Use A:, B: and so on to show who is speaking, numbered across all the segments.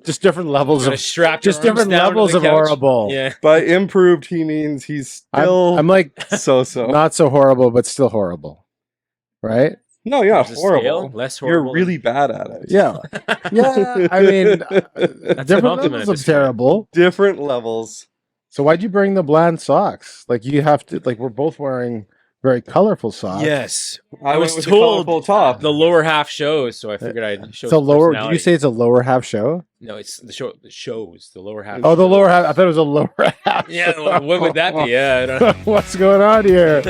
A: Just different levels of
B: different levels of
A: horrible.
B: Yeah.
C: By improved, he means he's still.
A: I'm like
C: so
A: not so horrible, but still horrible, right?
C: No, you're not
B: There's a
C: horrible.
B: scale, less horrible.
C: You're really bad at it.
A: Yeah, yeah. I mean, different
B: compliment
A: levels
B: at
A: of
B: this point.
A: terrible.
C: Different levels.
A: So why'd you bring the bland socks? Like you have to. Like we're both wearing very colorful socks.
B: Yes.
C: I
B: was
C: went with
B: told
C: the colorful top.
B: The lower half shows, so I figured I'd show
A: It's a
B: some
A: lower. Did
B: personality.
A: you say it's a lower half show?
B: No, it's the show. The shows. The lower half.
A: Oh, the lower half. I thought it was a lower half.
B: Yeah. Well, what would that be? Yeah. I don't know.
A: What's going on here?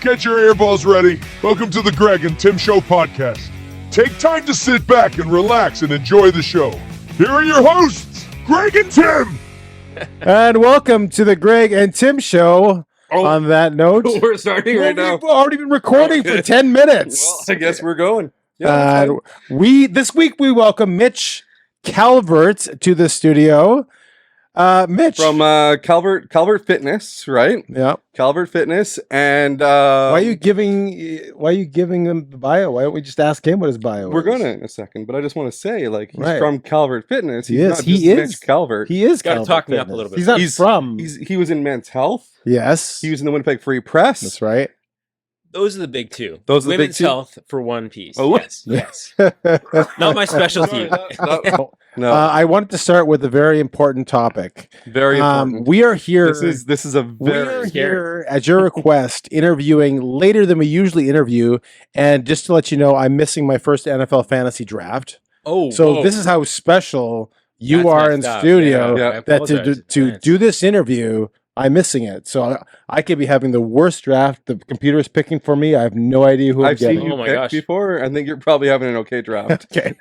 D: Get your earballs ready. Welcome to the Greg and Tim Show podcast. Take time to sit back and relax and enjoy the show. Here are your hosts, Greg and Tim.
A: And welcome to the Greg and Tim Show. On that note,
C: We're starting right now.
A: We've already been recording for 10 minutes.
C: Well, I guess we're going. Yeah,
A: This week we welcome Mitch Calvert to the studio. Mitch
C: from Calvert Fitness, right?
A: Yeah.
C: Calvert Fitness, and
A: why are you giving him the bio? Why don't we just ask him what his bio is?
C: We're gonna in a second, but I just want to say, like, he's
A: Right.
C: from Calvert Fitness.
A: He
C: He's
A: is.
C: not
A: He
C: just
A: is.
C: Mitch Calvert.
A: He is.
B: Gotta
A: Calvert
B: talk me up a
A: Fitness.
B: little bit.
A: He's not
C: He's
A: from.
C: He was in Men's Health.
A: Yes.
C: He was in the Winnipeg Free Press.
A: That's right.
B: Those are the big two.
C: Those are the big
B: Women's
C: two?
B: health for one piece.
C: Oh,
B: yes. Not my specialty.
C: No,
A: I wanted to start with a very important topic.
C: very important.
A: We are here.
C: This is a
A: We are
C: very
A: here at your request, interviewing later than we usually interview. And just to let you know, I'm missing my first NFL fantasy draft.
B: Oh,
A: So
B: whoa.
A: this is how special you
B: That's
A: are in
B: messed up.
A: studio.
C: Yeah.
B: I
A: That
B: apologize in
A: to
B: advance.
A: do this interview, I'm missing it. So I could be having the worst draft. The computer is picking for me. I have no idea who I'm
C: I've seen
A: getting.
C: you
B: Oh my
C: pick
B: gosh.
C: before. I think you're probably having an okay draft.
A: Okay.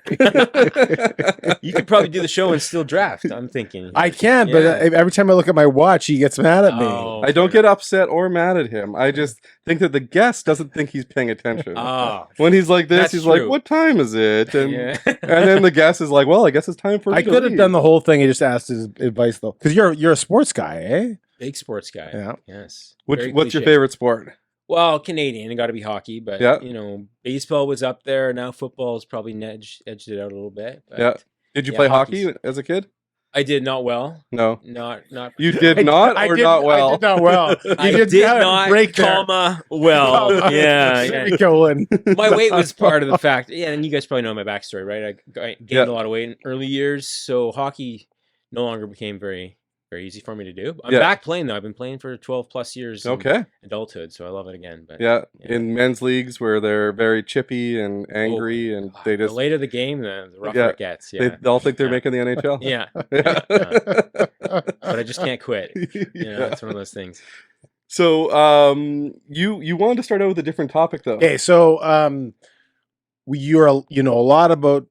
B: You could probably do the show and still draft. I'm thinking.
A: I can, but
B: Yeah.
A: every time I look at my watch, he gets mad at me.
B: Oh,
C: I don't get upset or mad at him. I just think that the guest doesn't think he's paying attention.
B: Ah,
C: When he's like this,
B: That's
C: he's like,
B: true.
C: "What time is it?" And
B: yeah.
C: and then the guest is like, "Well, I guess it's time for."
A: I
C: me to
A: could have
C: leave."
A: done the whole thing and just asked his advice though, because you're a sports guy, eh?
B: Big sports guy.
A: Yeah.
B: Yes.
C: What's
B: Very
C: your
B: cliche.
C: favorite sport?
B: Well, Canadian. It got to be hockey, but
C: Yeah.
B: baseball was up there. Now football's probably edged it out a little bit. But
C: Yeah. Did you
B: Yeah,
C: play
B: hockey's-
C: hockey as a kid?
B: I did not well.
C: No,
B: Not.
C: you did not,
A: I
C: or
A: did-
C: not well.
A: I did not well.
B: I
A: You
B: did
A: have a
B: not,
A: break there.
B: comma, well. Yeah.
A: There
B: yeah.
A: we go. And
B: My weight was part of the fact. Yeah, and you guys probably know my backstory, right? I gained
C: Yeah.
B: a lot of weight in early years, so hockey no longer became very, very easy for me to do. I'm
C: Yeah.
B: back playing though. I've been playing for 12 plus years. in
C: Okay.
B: adulthood, so I love it again. But
C: Yeah.
B: Yeah.
C: In men's leagues where they're very chippy and angry, and they
B: the
C: just
B: later the game, the rougher
C: Yeah.
B: it gets. Yeah,
C: they all think they're
B: Yeah.
C: making the NHL.
B: yeah.
C: Yeah.
B: But I just can't quit.
C: Yeah.
B: It's one of those things.
C: So, you wanted to start out with a different topic, though.
A: okay, so you know a lot about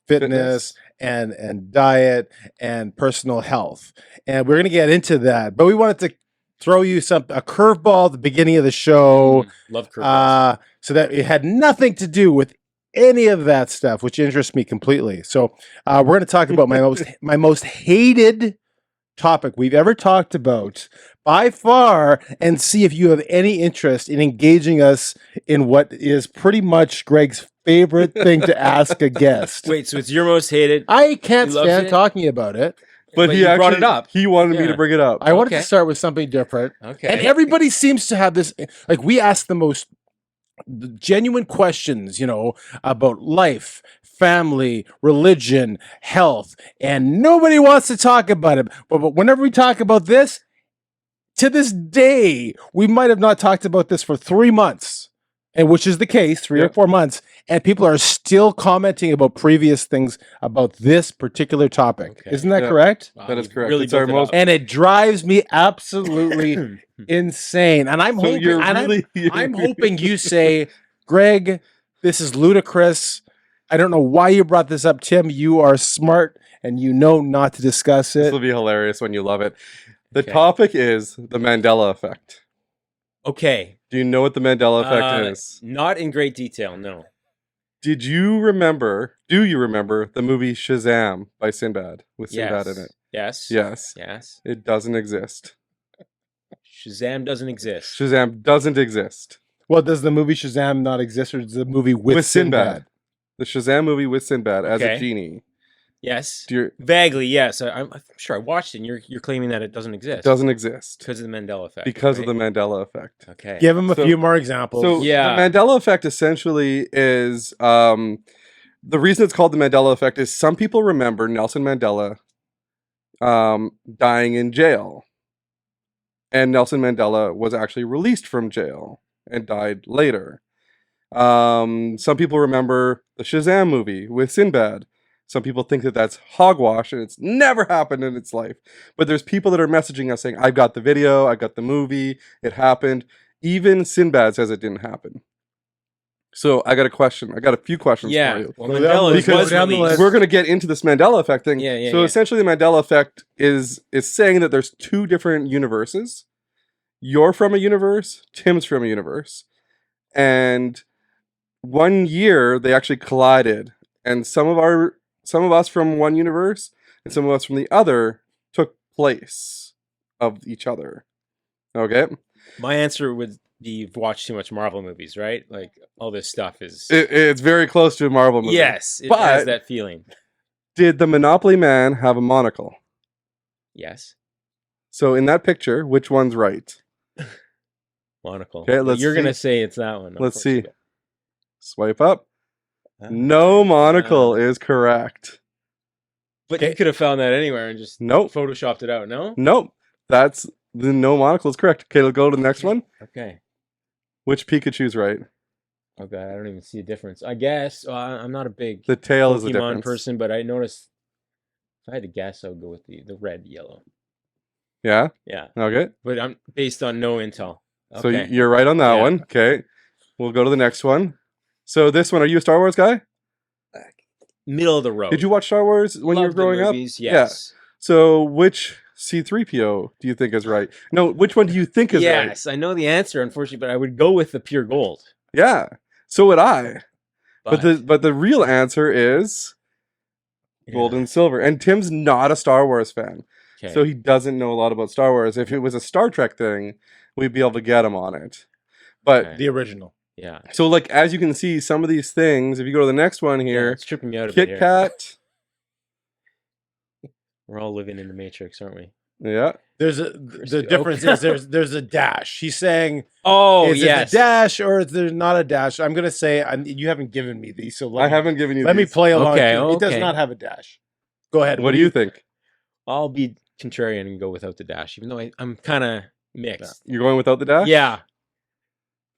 A: fitness and diet and personal health, and we're gonna get into that. But we wanted to throw you a curveball at the beginning of the show,
B: Love curveballs.
A: so that it had nothing to do with any of that stuff, which interests me completely. So we're going to talk about my most hated topic we've ever talked about by far, and see if you have any interest in engaging us in what is pretty much Greg's favorite thing to ask a guest.
B: Wait, so it's your most hated?
A: I can't
B: He loves
A: stand
B: it?
A: talking about it.
C: But he
B: you
C: actually
B: brought it up.
C: He wanted me
B: Yeah.
C: to bring it up.
A: I wanted
B: Okay.
A: to start with something different.
B: Okay.
A: And everybody seems to have this, like we ask the most genuine questions, about life, family, religion, health, and nobody wants to talk about it. But whenever we talk about this, to this day, we might have not talked about this for 3 months, and which is the case, 3 or
C: Yeah.
A: 4 months, and people are still commenting about previous things about this particular topic.
B: Okay.
A: Isn't that
C: Yeah.
A: correct?
B: Wow,
C: That is
B: you
C: correct.
B: Really
C: It's our
B: built it
C: most-
B: up.
A: And it drives me absolutely insane. And I'm
C: So
A: hoping,
C: you're
A: and
C: really,
A: I'm hoping you say, Greg, this is ludicrous. I don't know why you brought this up, Tim. You are smart and you know not to discuss
C: this
A: it.
C: will be hilarious when you love it. The
B: Okay.
C: topic is the Mandela Effect.
B: Okay.
C: Do you know what the Mandela Effect is?
B: Not in great detail, no.
C: Do you remember the movie Shazam by Sinbad with Sinbad
B: Yes.
C: in it?
B: Yes.
C: Yes.
B: Yes.
C: It doesn't exist.
B: Shazam doesn't exist.
C: Shazam doesn't exist.
A: Well, does the movie Shazam not exist, or does the movie with
C: With Sinbad.
A: Sinbad?
C: The Shazam movie with Sinbad as a
B: Okay.
C: genie
B: Yes.
C: Do
B: Vaguely, yes. I'm sure I watched it, and you're claiming that it doesn't exist.
C: It doesn't exist
B: Because of the Mandela Effect.
C: because
B: right?
C: of the Mandela Effect.
B: Okay.
A: Give him a
C: So-
A: few more examples.
C: So
B: Yeah.
C: the Mandela Effect essentially is the reason it's called the Mandela Effect is some people remember Nelson Mandela dying in jail, and Nelson Mandela was actually released from jail and died later. Some people remember the Shazam movie with Sinbad. Some people think that that's hogwash and it's never happened in its life. But there's people that are messaging us saying, I've got the video, I got the movie, it happened. Even Sinbad says it didn't happen. So I got a question. I got a few questions
B: Yeah.
C: for you.
B: Well,
A: Go down
B: Mandela
A: the
B: was
A: list. Go down the
B: released.
A: list.
C: We're going to get into this Mandela Effect thing.
B: Yeah,
C: So
B: yeah.
C: essentially the Mandela Effect is saying that there's two different universes. You're from a universe, Tim's from a universe. And one year they actually collided, and some of us from one universe and some of us from the other took place of each other. Okay?
B: My answer would be you've watched too much Marvel movies, right? Like all this stuff is.
C: It's very close to a Marvel movie.
B: Yes, it
C: But-
B: has that feeling.
C: Did the Monopoly Man have a monocle?
B: Yes,
C: So in that picture, which one's right?
B: monocle.
C: Okay,
B: But
C: let's
B: you're gonna
C: see.
B: say it's that one.
C: Let's see.
B: unfortunately.
C: Swipe up.
B: Ah.
C: No monocle is correct.
B: But you could have found that anywhere and just
C: Nope.
B: photoshopped it out. No.
C: Nope. That's the no monocle is correct. Okay, let's go to the next one.
B: Okay.
C: Which Pikachu's right?
B: Oh god, I don't even see a difference. I guess I'm not a big
C: The tail is the
B: Pokemon
C: difference.
B: person, but I noticed. If I had to guess, I would go with the red yellow.
C: Yeah.
B: Yeah,
C: Okay.
B: but I'm based on no intel.
C: So
B: Okay.
C: you're right on that
B: Yeah.
C: one. Okay. We'll go to the next one. So this one, are you a Star Wars guy?
B: Middle of the road.
C: Did you watch Star Wars when you were
B: Love the
C: growing up?
B: movies,
C: Yeah.
B: Yes.
C: So which C3PO do you think is right? No, which one do you think is right?
B: Yes, I know the answer, unfortunately, but I would go with the pure gold.
C: Yeah. So would I.
B: But,
C: But the real answer is gold and silver. And Tim's not a Star Wars fan.
B: okay.
C: So he doesn't know a lot about Star Wars. If it was a Star Trek thing, we'd be able to get him on it. But
B: Okay.
A: The original.
B: yeah.
C: so like as you can see, some of these things, if you go to the next one
B: Yeah,
C: here,
B: it's tripping me out a bit
C: Kit
B: here.
C: Kat.
B: We're all living in the Matrix, aren't we?
C: Yeah.
A: The
B: Crispy-
A: difference is there's a dash. He's saying
B: Oh,
A: is it a dash or is there not a dash? I'm gonna say you haven't given me these, so
C: I
A: let me,
C: haven't given you
A: let me
C: these.
A: play along.
B: Okay,
A: It does
B: okay.
A: not have a dash. Go ahead.
C: What do you think?
B: I'll be contrarian and go without the dash, even though I'm kind of mixed.
C: You're going without the dash?
B: Yeah.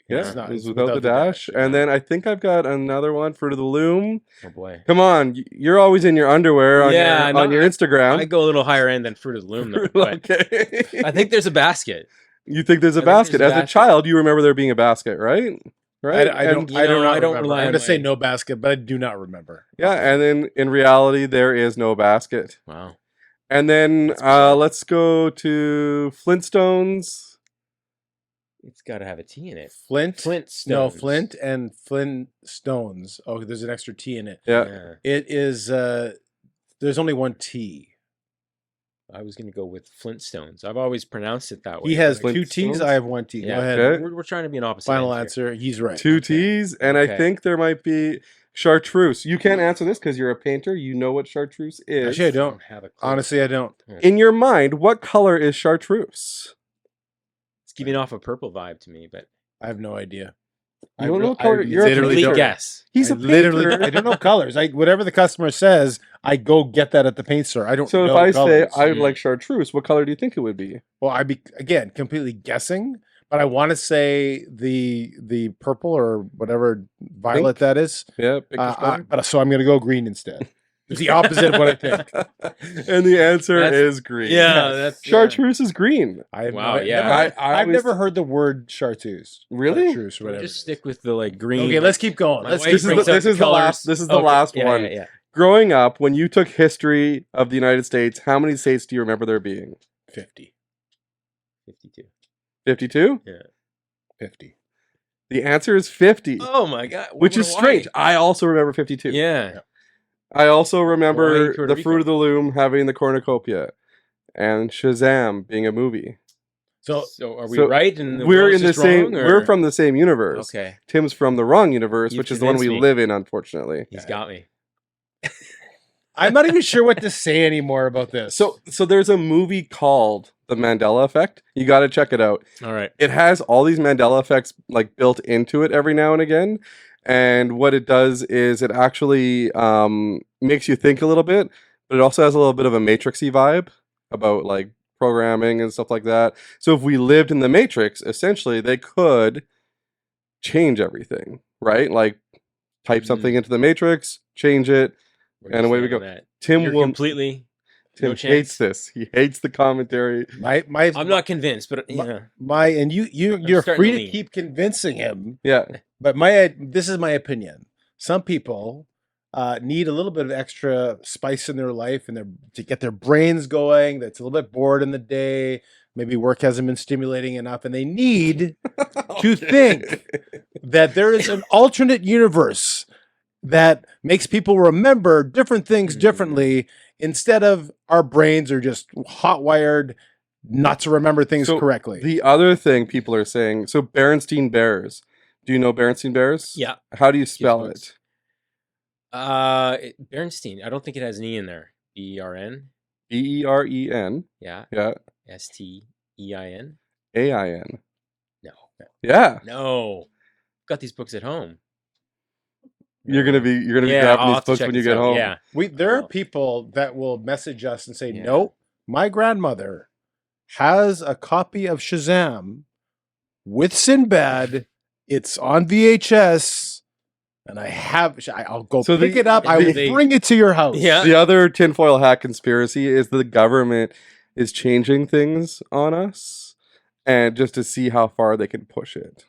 C: Yeah,
A: It's not-
C: it's
A: it's
C: without the dash. And then I think I've got another one, Fruit of the Loom.
B: Oh boy.
C: Come on, you're always in your underwear on
B: Yeah,
C: your,
B: no,
C: on your Instagram.
B: I go a little higher end than Fruit of the Loom, though. But
C: Okay.
B: I think there's a basket.
C: You think there's a
B: I think there's
C: basket.
B: a
C: As a
B: basket.
C: child, you remember there being a basket, right? Right?
A: I
C: And-
A: don't. I don't.
B: I don't
A: remember.
B: rely
A: I'm
B: on
A: gonna say
B: my-
A: no basket, but I do not remember.
C: Yeah, and then in reality, there is no basket.
B: Wow.
C: And then
B: That's bizarre.
C: let's go to Flintstones.
B: It's got to have a T in it.
A: Flint.
B: Flintstones.
A: No, Flint and Flint Stones. Oh, there's an extra T in it.
C: Yeah.
A: It is. There's only one T.
B: I was going to go with Flintstones. I've always pronounced it that way.
A: He has
B: but-
A: two T's.
C: Flintstones?
A: I have one T.
B: Yeah.
A: Go ahead.
C: Okay.
B: We're trying to be an opposite.
A: Final
B: ends here.
A: answer. He's right.
C: Two
B: Okay.
C: T's, and I
B: Okay.
C: think there might be chartreuse. You can't answer this because you're a painter. You know what chartreuse is.
A: Actually, I don't.
B: have a clue.
A: Honestly, I don't.
C: In your mind, what color is chartreuse?
B: It's giving off a purple vibe to me, but
A: I have no idea.
C: You don't know what color-
A: I
C: you're a
A: literally
B: complete
A: don't.
B: guess.
C: He's
A: I
C: a
A: literally.
C: painter.
A: I don't know colors. Whatever the customer says, I go get that at the paint store. I don't.
C: So if
A: know
C: I
A: colors.
C: say I would like chartreuse, what color do you think it would be?
A: Well, I'd be again completely guessing, but I want to say the purple or whatever violet
C: Pink?
A: that is.
C: Yeah, pink is better.
A: But so I'm going to go green instead. It's the opposite of what I think.
C: And the answer
B: That's-
C: is green.
B: Yeah, that's
C: chartreuse is green.
A: I have
B: Wow,
A: no,
B: yeah.
A: never-
C: I
A: I've
C: always-
A: never heard the word chartreuse.
C: Really?
A: Chartreuse or
B: Yeah.
A: whatever.
B: Just
A: it is.
B: stick with the like green.
A: Okay, let's keep going.
B: My
A: Let's
B: wife
C: This is
B: brings
C: the,
B: up
C: this is the
B: colors.
C: last. This is the
B: Okay,
C: last
B: yeah,
C: one.
B: Yeah.
C: Growing up, when you took history of the United States, how many states do you remember there being?
A: 50.
B: 52.
C: 52?
A: 50.
C: The answer is 50,
B: Oh my god.
C: which is strange. I also remember 52.
B: Yeah.
C: I also remember
B: Hawaii, Puerto
C: The Fruit
B: Rico.
C: of the Loom having the cornucopia and Shazam being a movie.
A: So
B: So are we
C: so
B: right? And
C: We're in the
B: is
C: same.
B: Wrong, or-
C: We're from the same universe.
B: Okay.
C: Tim's from the wrong universe,
B: You've
C: which is the one we
B: convinced me.
C: live in, unfortunately.
B: He's got me.
A: I'm not even sure what to say anymore about this.
C: So there's a movie called The Mandela Effect. You got to check it out.
B: All right.
C: It has all these Mandela effects like built into it every now and again. And what it does is it actually makes you think a little bit, but it also has a little bit of a Matrixy vibe about like programming and stuff like that. So if we lived in the Matrix, essentially they could change everything, right? Like type something into the Matrix, change it, and away we go. Tim
B: You're
C: will
B: completely.
C: Tim
B: no chance.
C: hates this. He hates the commentary.
B: I'm not convinced, but yeah.
A: and you're
B: starting
A: free
B: to
A: to
B: lean.
A: keep convincing him.
C: Yeah.
A: But this is my opinion. Some people need a little bit of extra spice in their life and to get their brains going. That's a little bit bored in the day. Maybe work hasn't been stimulating enough, and they need to think that there is an alternate universe that makes people remember different things differently, instead of our brains are just hot wired not to remember things correctly.
C: The other thing people are saying, so Berenstein Bears. Do you know Berenstein Bears?
B: Yeah.
C: How do you spell it?
B: Bernstein. I don't think it has an E in there. B-E-R-N.
C: B-E-R-E-N.
B: Yeah.
C: Yeah.
B: S-T-E-I-N.
C: A-I-N.
B: No.
C: Yeah.
B: No. Got these books at home.
C: You're gonna be
B: I'll
C: grabbing these
B: have to
C: books
B: check
C: when you
B: this
C: get
B: out.
C: home.
B: Yeah.
A: There are people that will message us and say,
B: Yeah.
A: nope, my grandmother has a copy of Shazam with Sinbad. It's on VHS, and I'll go
C: So
A: pick it up. I will bring it to your house.
B: Yeah.
C: The other tinfoil hat conspiracy is the government is changing things on us, and just to see how far they can push it.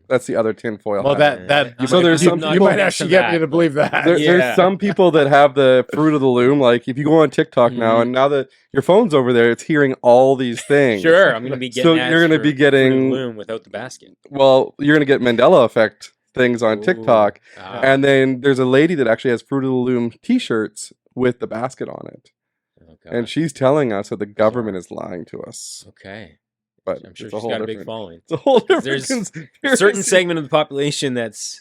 C: That's the other tinfoil
A: Well,
C: hat.
A: you might actually get me to believe that.
C: There's some people that have the fruit of the loom. Like if you go on TikTok now, and now that your phone's over there, it's hearing all these things.
B: Sure, I'm going to be getting.
C: So you're going to be getting
B: Loom without the basket.
C: Well, you're going to get Mandela Effect things on TikTok, and then there's a lady that actually has Fruit of the Loom T-shirts with the basket on it, and she's telling us that the government is lying to us.
B: Okay.
C: But
B: I'm sure
C: it's a
B: she's
C: whole
B: got a big
C: different-
B: following.
C: It's a whole different
B: There's
C: conspiracy.
B: a certain segment of the population that's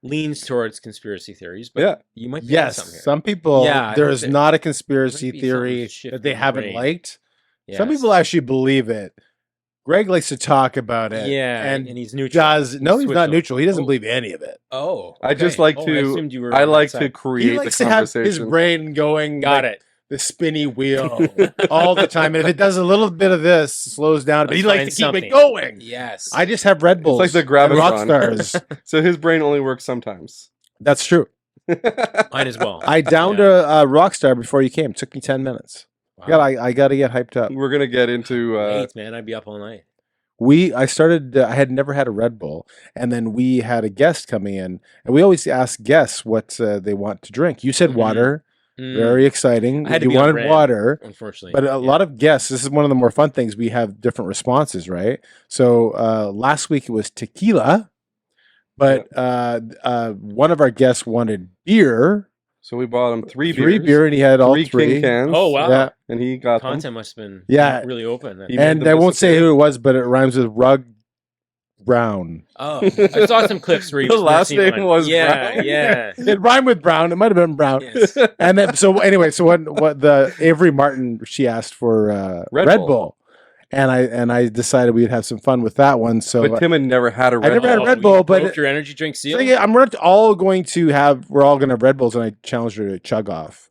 B: leans towards conspiracy theories, but you might be onto something here.
A: Some people,
B: Yeah,
A: there's
B: there
A: not a conspiracy
B: might be
A: theory
B: something
A: that they
B: shifting in the
A: haven't
B: brain.
A: liked. Some
B: Yes.
A: people actually believe it. Greg likes to talk about it.
B: Yeah,
A: and
B: he's neutral.
A: He's not
B: Switched
A: neutral. He doesn't
B: Oh.
A: believe any of it.
B: Oh,
C: I just
B: okay.
C: like
B: I
C: to.
B: assumed you were
C: I
B: on that
C: like
B: side.
C: to
A: He
C: create
A: likes
C: the
A: to have his
C: conversation.
A: brain going.
B: Got
A: like
B: it.
A: the spinny wheel all the time. And if it does a little bit of this, slows down. But he
B: Let's
A: likes to
B: find
A: keep it
B: something.
A: going.
B: Yes.
A: I just have Red Bulls.
C: It's like the
A: and rock
C: Gravitron.
A: stars.
C: So his brain only works sometimes.
A: That's true.
B: Mine as well.
A: I downed a Rockstar before you came. It took me 10 minutes.
B: Wow.
A: I got to get hyped up.
C: We're gonna get into.
B: Eight, man. I'd be up all night.
A: I had never had a Red Bull, and then we had a guest coming in, and we always ask guests what they want to drink. You said water. Very exciting.
B: I had to
A: You
B: be on
A: wanted
B: brand,
A: water.
B: unfortunately.
A: But a lot of guests, this is one of the more fun things. We have different responses, right? So last week it was tequila, but one of our guests wanted beer.
C: So we bought him three
A: Three
C: beers,
A: beer, and he had all
C: three
A: three.
C: King cans.
B: Oh, wow.
A: Yeah.
C: And he got them.
B: Content must have been
A: Yeah.
B: really open.
C: He made
A: And
C: them
A: I won't say
C: disappear.
A: who it was, but it rhymes with Rug Brown.
B: Oh, I saw some clips where you
C: The
B: just
C: last
B: never seen
C: name
B: one.
C: was
B: yeah,
C: Brown?
B: yeah.
A: It rhymed with Brown. It might have been Brown.
B: Yes.
A: And then, so anyway, so what the Avery Martin, she asked for
C: Red
A: Bull.
C: Bull.
A: And I decided we'd have some fun with that one. So
C: But Tim had never had a Red
A: never had
C: Bull.
A: a Red
B: you
A: Bull, but
B: broke your energy drink seal.
A: so yeah, we're all going to have Red Bulls, and I challenged her to chug off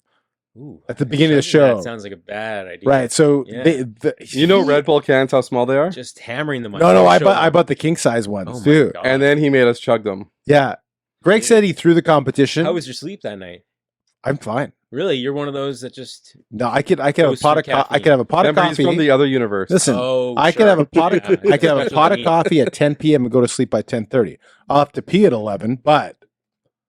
B: Ooh,
A: at the beginning of the
B: chugging that
A: show.
B: sounds like a bad idea.
A: Right. So
B: Yeah.
C: You know Red Bull cans, how small they are?
B: Just hammering them. On
A: No,
B: your
A: I
B: shoulder.
A: bought the king size ones
B: Oh my
A: too.
B: God.
C: And then he made us chug them.
A: Yeah. Greg said he threw the competition.
B: How was your sleep that night?
A: I'm fine.
B: Really, you're one of those that just.
A: No, I could have a
B: Goes
A: pot of
B: through caffeine.
A: I could have a pot
C: Remember,
A: of
C: he's
A: coffee.
C: from the other universe.
A: Listen,
B: Oh,
A: I could
B: sure.
A: have a pot of
B: Yeah,
A: I could have a
B: special
A: pot of
B: needs.
A: coffee at 10 p.m. and go to sleep by 10:30. I'll have to pee at 11, but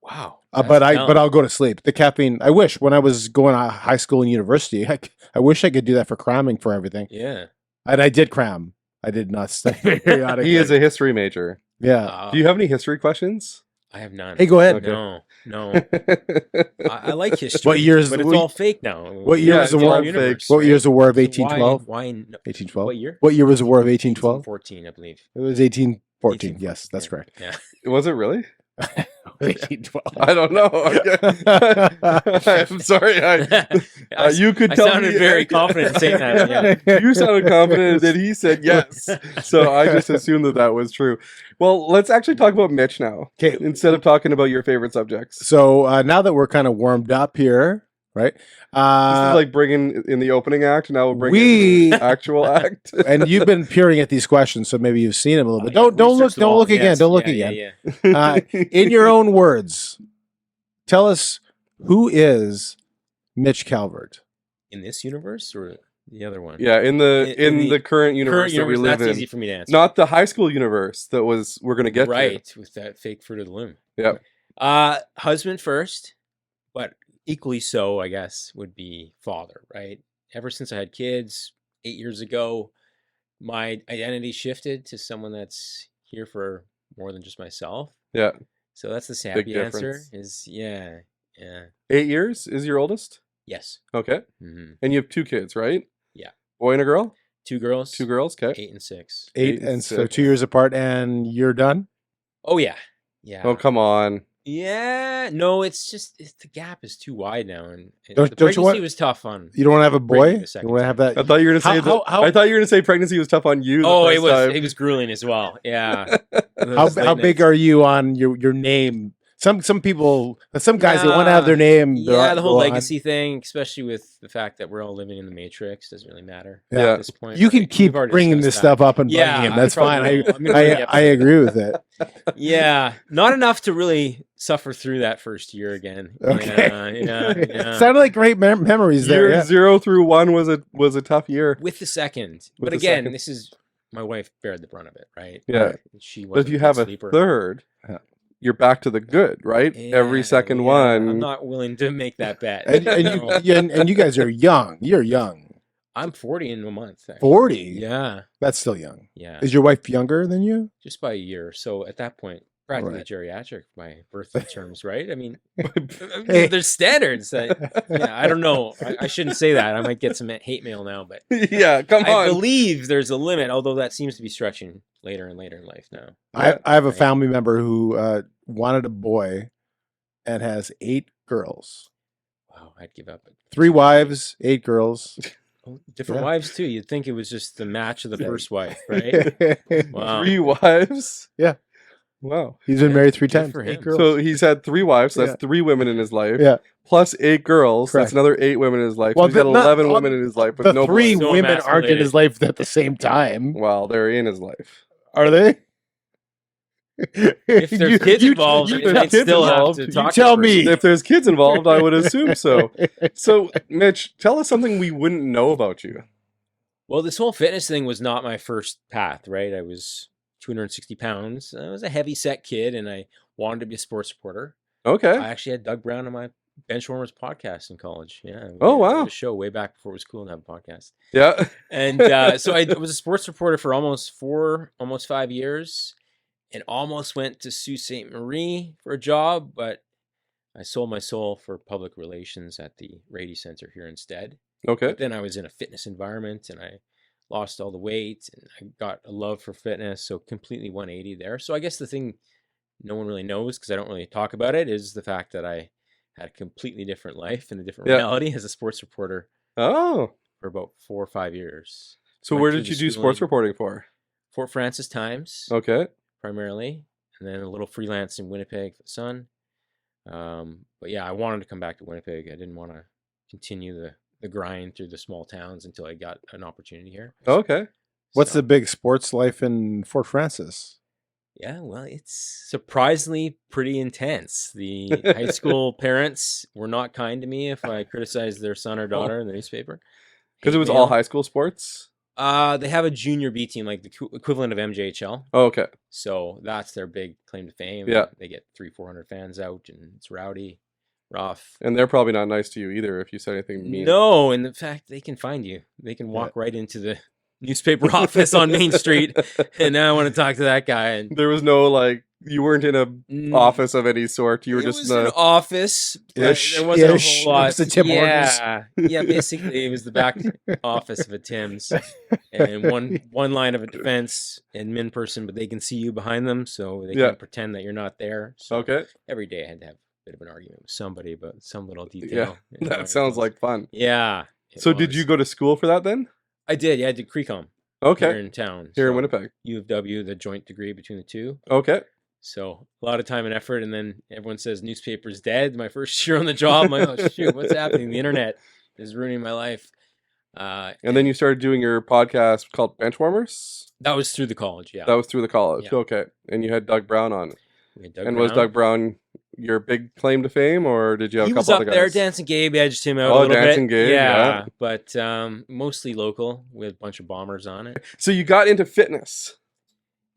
B: Wow.
A: but I'll go to sleep. The caffeine. I wish when I was going to high school and university, I wish I could do that for cramming for everything.
B: Yeah.
A: And I did cram. I did not study periodically.
C: He is a history major.
A: Yeah.
C: Do you have any history questions?
B: I have none.
A: Hey, go ahead.
B: No. I like history.
A: What years-
B: But it's
A: what-
B: all fake now.
A: What year
C: Yeah,
A: was the
C: it's
A: war?
C: all
A: Of,
C: fake.
A: what year was the War of
B: So
A: 1812?
B: Why?
A: 1812.
B: What year?
A: What year was the War of 1812?
B: 14, I believe.
A: It was 1814. Yes, that's
B: 1814,
A: correct.
B: Yeah.
C: Was it really? I don't know. I'm sorry. You could tell
B: sounded
C: me.
B: very confident in saying that. Yeah.
C: You sounded confident that he said yes. So I just assumed that was true. Well, let's actually talk about Mitch now.
A: Okay.
C: Instead of talking about your favorite subjects.
A: So now that we're kind of warmed up here, right?
C: This is like bringing in the opening act. Now we'll bring in the actual act.
A: And you've been peering at these questions, so maybe you've seen them a little bit. Don't look again.
B: Yes.
A: Don't look again. In your own words, tell us, who is Mitch Calvert?
B: In this universe or the other one?
C: Yeah, in the current universe that we live
B: that's
C: in.
B: easy for me to answer.
C: Not the high school universe that we're going to get
B: to. With that fake Fruit of the Loom.
C: Yeah.
B: Husband first, but equally so, I guess, would be father, right? Ever since I had kids 8 years ago, my identity shifted to someone that's here for more than just myself.
C: Yeah.
B: So that's the sappy answer
C: difference.
B: is, yeah.
C: 8 years is your oldest?
B: Yes.
C: Okay.
B: Mm-hmm.
C: And you have 2 kids, right?
B: Yeah.
C: Boy and a girl?
B: 2 girls.
C: 2 girls, okay.
B: 8 and 6.
A: 8 and so 2 years apart, and you're done?
B: Oh, yeah. Yeah.
C: Oh, come on.
B: Yeah, no, it's just the gap is too wide now, and
A: Don't
B: the
A: you
B: pregnancy
A: want-
B: was tough on.
A: You don't want to have a boy?
B: Bringing the
A: You
B: second
A: want to have
B: time.
A: that?
C: I thought you were going to say I thought you were going to say pregnancy was tough on you.
B: Oh,
C: it
B: was grueling as well. Yeah.
A: How big are you on your name? Some people, some guys that want to have their name.
B: Yeah, the whole legacy thing, especially with the fact that we're all living in the Matrix, doesn't really matter
C: Yeah.
B: at this point.
A: You can
B: We've
A: keep
B: already
A: bringing this
B: discussed that.
A: stuff up and
B: Yeah,
A: bugging him. That's
B: I
A: fine.
B: probably will. I'm gonna bring it
A: I
B: up.
A: agree with it.
B: Yeah, not enough to really suffer through that first year again.
A: Okay.
B: Yeah.
A: Sounded like great memories there.
C: Year
A: Yeah.
C: 0 through 1 was a tough year.
B: With the second,
C: With
B: but
C: the
B: again,
C: second.
B: this is my wife bared the brunt of it, right?
C: Yeah.
B: She
C: But if
B: wasn't
C: you
B: a
C: have a
B: sleeper.
C: third, you're back to the good, right? Every second
B: yeah,
C: one.
B: I'm not willing to make that bet.
A: And you guys are young. You're young.
B: I'm 40 in a month. Actually.
A: 40?
B: Yeah.
A: That's still young.
B: Yeah.
A: Is your wife younger than you?
B: Just by a year. So at that point, practically
A: Right.
B: geriatric by birthday terms, right? I mean,
A: Hey.
B: there's standards. I don't know. I shouldn't say that. I might get some hate mail now, but
C: Yeah, come
B: I
C: on.
B: believe there's a limit, although that seems to be stretching later and later in life now.
A: I have a
B: Right.
A: family member who wanted a boy and has 8 girls.
B: Wow, I'd give up.
A: 3 wives, 8 girls.
B: Oh, different
A: Yeah.
B: wives too. You'd think it was just the match of the first wife, right? Wow.
C: 3 wives?
A: Yeah.
C: Wow.
A: He's been married 3
B: Good
A: times.
B: for
A: 8
B: him.
A: girls.
C: So he's had 3 wives. So
A: Yeah.
C: that's 3 women in his life.
A: Yeah.
C: Plus 8 girls.
A: Correct.
C: That's another 8 women in his life.
A: Well,
C: So he's got
A: but not-
C: 11 women in his life with
A: the
C: no
A: 3
C: boys.
B: So
A: women aren't in
B: emasculated.
A: his life at the same time.
C: Well, they're in his life.
A: Are they?
B: If there's kids involved,
C: you
B: they
C: have kids
B: still have
C: involved,
B: to
C: you
B: talk
A: you
B: to
A: tell
B: the
A: me.
B: person.
C: If there's kids involved, I would assume so. So, Mitch, tell us something we wouldn't know about you.
B: Well, this whole fitness thing was not my first path, right? I was 260 pounds. I was a heavy set kid, and I wanted to be a sports reporter.
C: Okay.
B: I actually had Doug Brown on my Benchwarmers podcast in college. Yeah.
C: Oh,
B: we had
C: wow.
B: a show way back before it was cool to have a podcast.
C: Yeah.
B: And so I was a sports reporter for almost 5 years, and almost went to Sault Ste. Marie for a job, but I sold my soul for public relations at the Rady Center here instead.
C: Okay.
B: But then I was in a fitness environment, and I lost all the weight, and I got a love for fitness, so completely 180 there. So I guess the thing no one really knows, because I don't really talk about it, is the fact that I had a completely different life and a different
C: Yeah.
B: reality as a sports reporter
C: Oh.
B: for about 4 or 5 years.
C: So
B: Went
C: where
B: through
C: did
B: the
C: you do sports
B: schooling.
C: reporting for?
B: Fort Francis Times,
C: Okay.
B: primarily, and then a little freelance in Winnipeg for the Sun. But yeah, I wanted to come back to Winnipeg. I didn't want to continue the grind through the small towns until I got an opportunity here.
C: Okay.
A: What's
B: So,
A: the big sports life in Fort Francis?
B: Yeah, well, it's surprisingly pretty intense. The high school parents were not kind to me if I criticized their son or daughter in the newspaper.
C: Because it was
B: Hate
C: all
B: mail.
C: high school sports?
B: They have a junior B team, like the equivalent of MJHL.
C: Oh, okay.
B: So that's their big claim to fame.
C: Yeah.
B: They get 300-400 fans out, and it's rowdy, rough.
C: And they're probably not nice to you either if you said anything mean.
B: No, and the fact they can find you. They can walk right into the newspaper office on Main Street, and now I want to talk to that guy. And
C: There was no like You weren't in a office of any sort. You were
B: It
C: just
B: was an office. But
A: Ish,
B: there wasn't
A: ish.
B: a whole lot.
A: It was the Tim Hortons.
B: Yeah, basically it was the back office of a Tim's, and one line of a defense admin person, but they can see you behind them, so they
C: Yeah.
B: can pretend that you're not there. So
C: okay.
B: every day I had to have a bit of an argument with somebody about some little
C: Yeah,
B: detail. in
C: that
B: my
C: sounds
B: rules.
C: like fun.
B: Yeah. it
C: So did
B: was.
C: you go to school for that then?
B: I did. Yeah, I did Crecom
C: Okay,
B: here in town.
C: here in
B: so
C: Winnipeg.
B: U of W, the joint degree between the two.
C: Okay.
B: So a lot of time and effort, and then everyone says newspaper's dead. My first year on the job, I'm like, oh shoot, what's happening? The internet is ruining my life.
C: And then you started doing your podcast called Benchwarmers?
B: That was through the college, yeah.
C: That was through the college.
B: Yeah.
C: Okay. And you had Doug Brown on.
B: We had Doug
C: And was
B: Brown.
C: Doug Brown your big claim to fame, or did you have
B: He
C: a
B: was
C: couple
B: up
C: other
B: there.
C: guys?
B: Dancing Gabe edged him out
C: Oh,
B: a little
C: Dancing
B: bit.
C: Gabe, yeah.
B: But mostly local with a bunch of bombers on it.
C: So you got into fitness.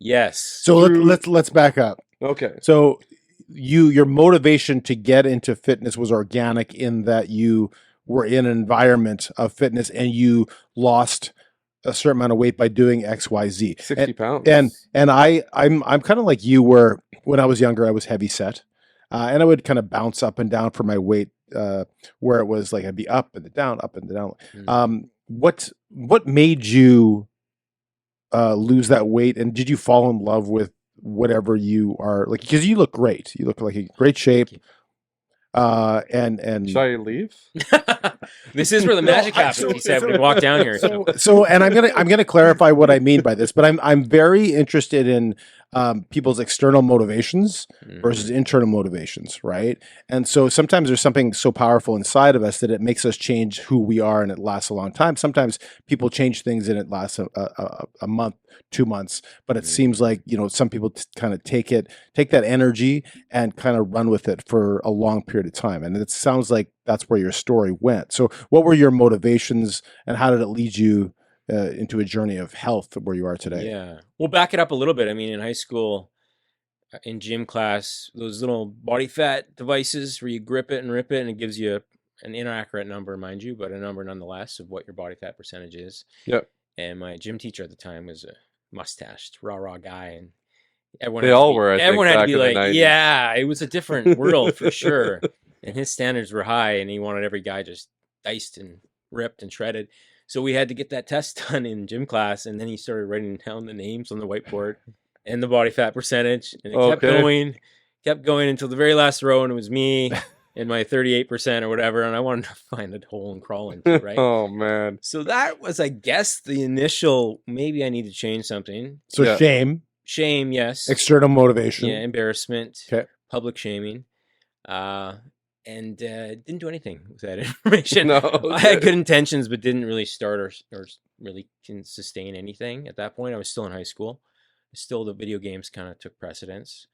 B: Yes.
A: So let's back up.
C: Okay.
A: So your motivation to get into fitness was organic in that you were in an environment of fitness and you lost a certain amount of weight by doing XYZ.
C: 60 pounds.
A: And I'm kind of like you were when I was younger. I was heavy set, and I would kind of bounce up and down for my weight, where it was like I'd be up and down, up and down. What made you lose that weight, and did you fall in love with whatever you are like? Because you look great. You look like in great shape. And
C: Should I leave?
B: This is where the magic happens. He said when he walked down here.
A: so and I'm gonna clarify what I mean by this, but I'm very interested in people's external motivations versus internal motivations, right? And so sometimes there's something so powerful inside of us that it makes us change who we are, and it lasts a long time. Sometimes people change things and it lasts a month, 2 months, but it seems like some people kind of take that energy and kind of run with it for a long period of time. And it sounds like that's where your story went. So what were your motivations, and how did it lead you into a journey of health where you are today?
B: Yeah. We'll back it up a little bit. I mean, in high school, in gym class, those little body fat devices where you grip it and rip it, and it gives you an inaccurate number, mind you, but a number nonetheless of what your body fat percentage is.
C: Yep.
B: And my gym teacher at the time was a mustached, rah guy, and everyone
C: They
B: had to
C: all
B: be-
C: were, I think,
B: everyone had to
C: back
B: be
C: in the
B: like,
C: 90s.
B: yeah, it was a different world for sure. And his standards were high, and he wanted every guy just diced and ripped and shredded. So we had to get that test done in gym class, and then he started writing down the names on the whiteboard and the body fat percentage, and it kept going until the very last row, and it was me and my 38% or whatever, and I wanted to find a hole and crawl into, right?
C: Oh man.
B: So that was, I guess, the initial, maybe I need to change something.
A: So
C: Yeah.
B: Shame, yes.
A: external motivation.
B: Yeah, embarrassment,
A: Okay.
B: public shaming. And didn't do anything with that information.
C: No.
B: I had good intentions, but didn't really start or really can sustain anything at that point. I was still in high school. Still, the video games kind of took precedence.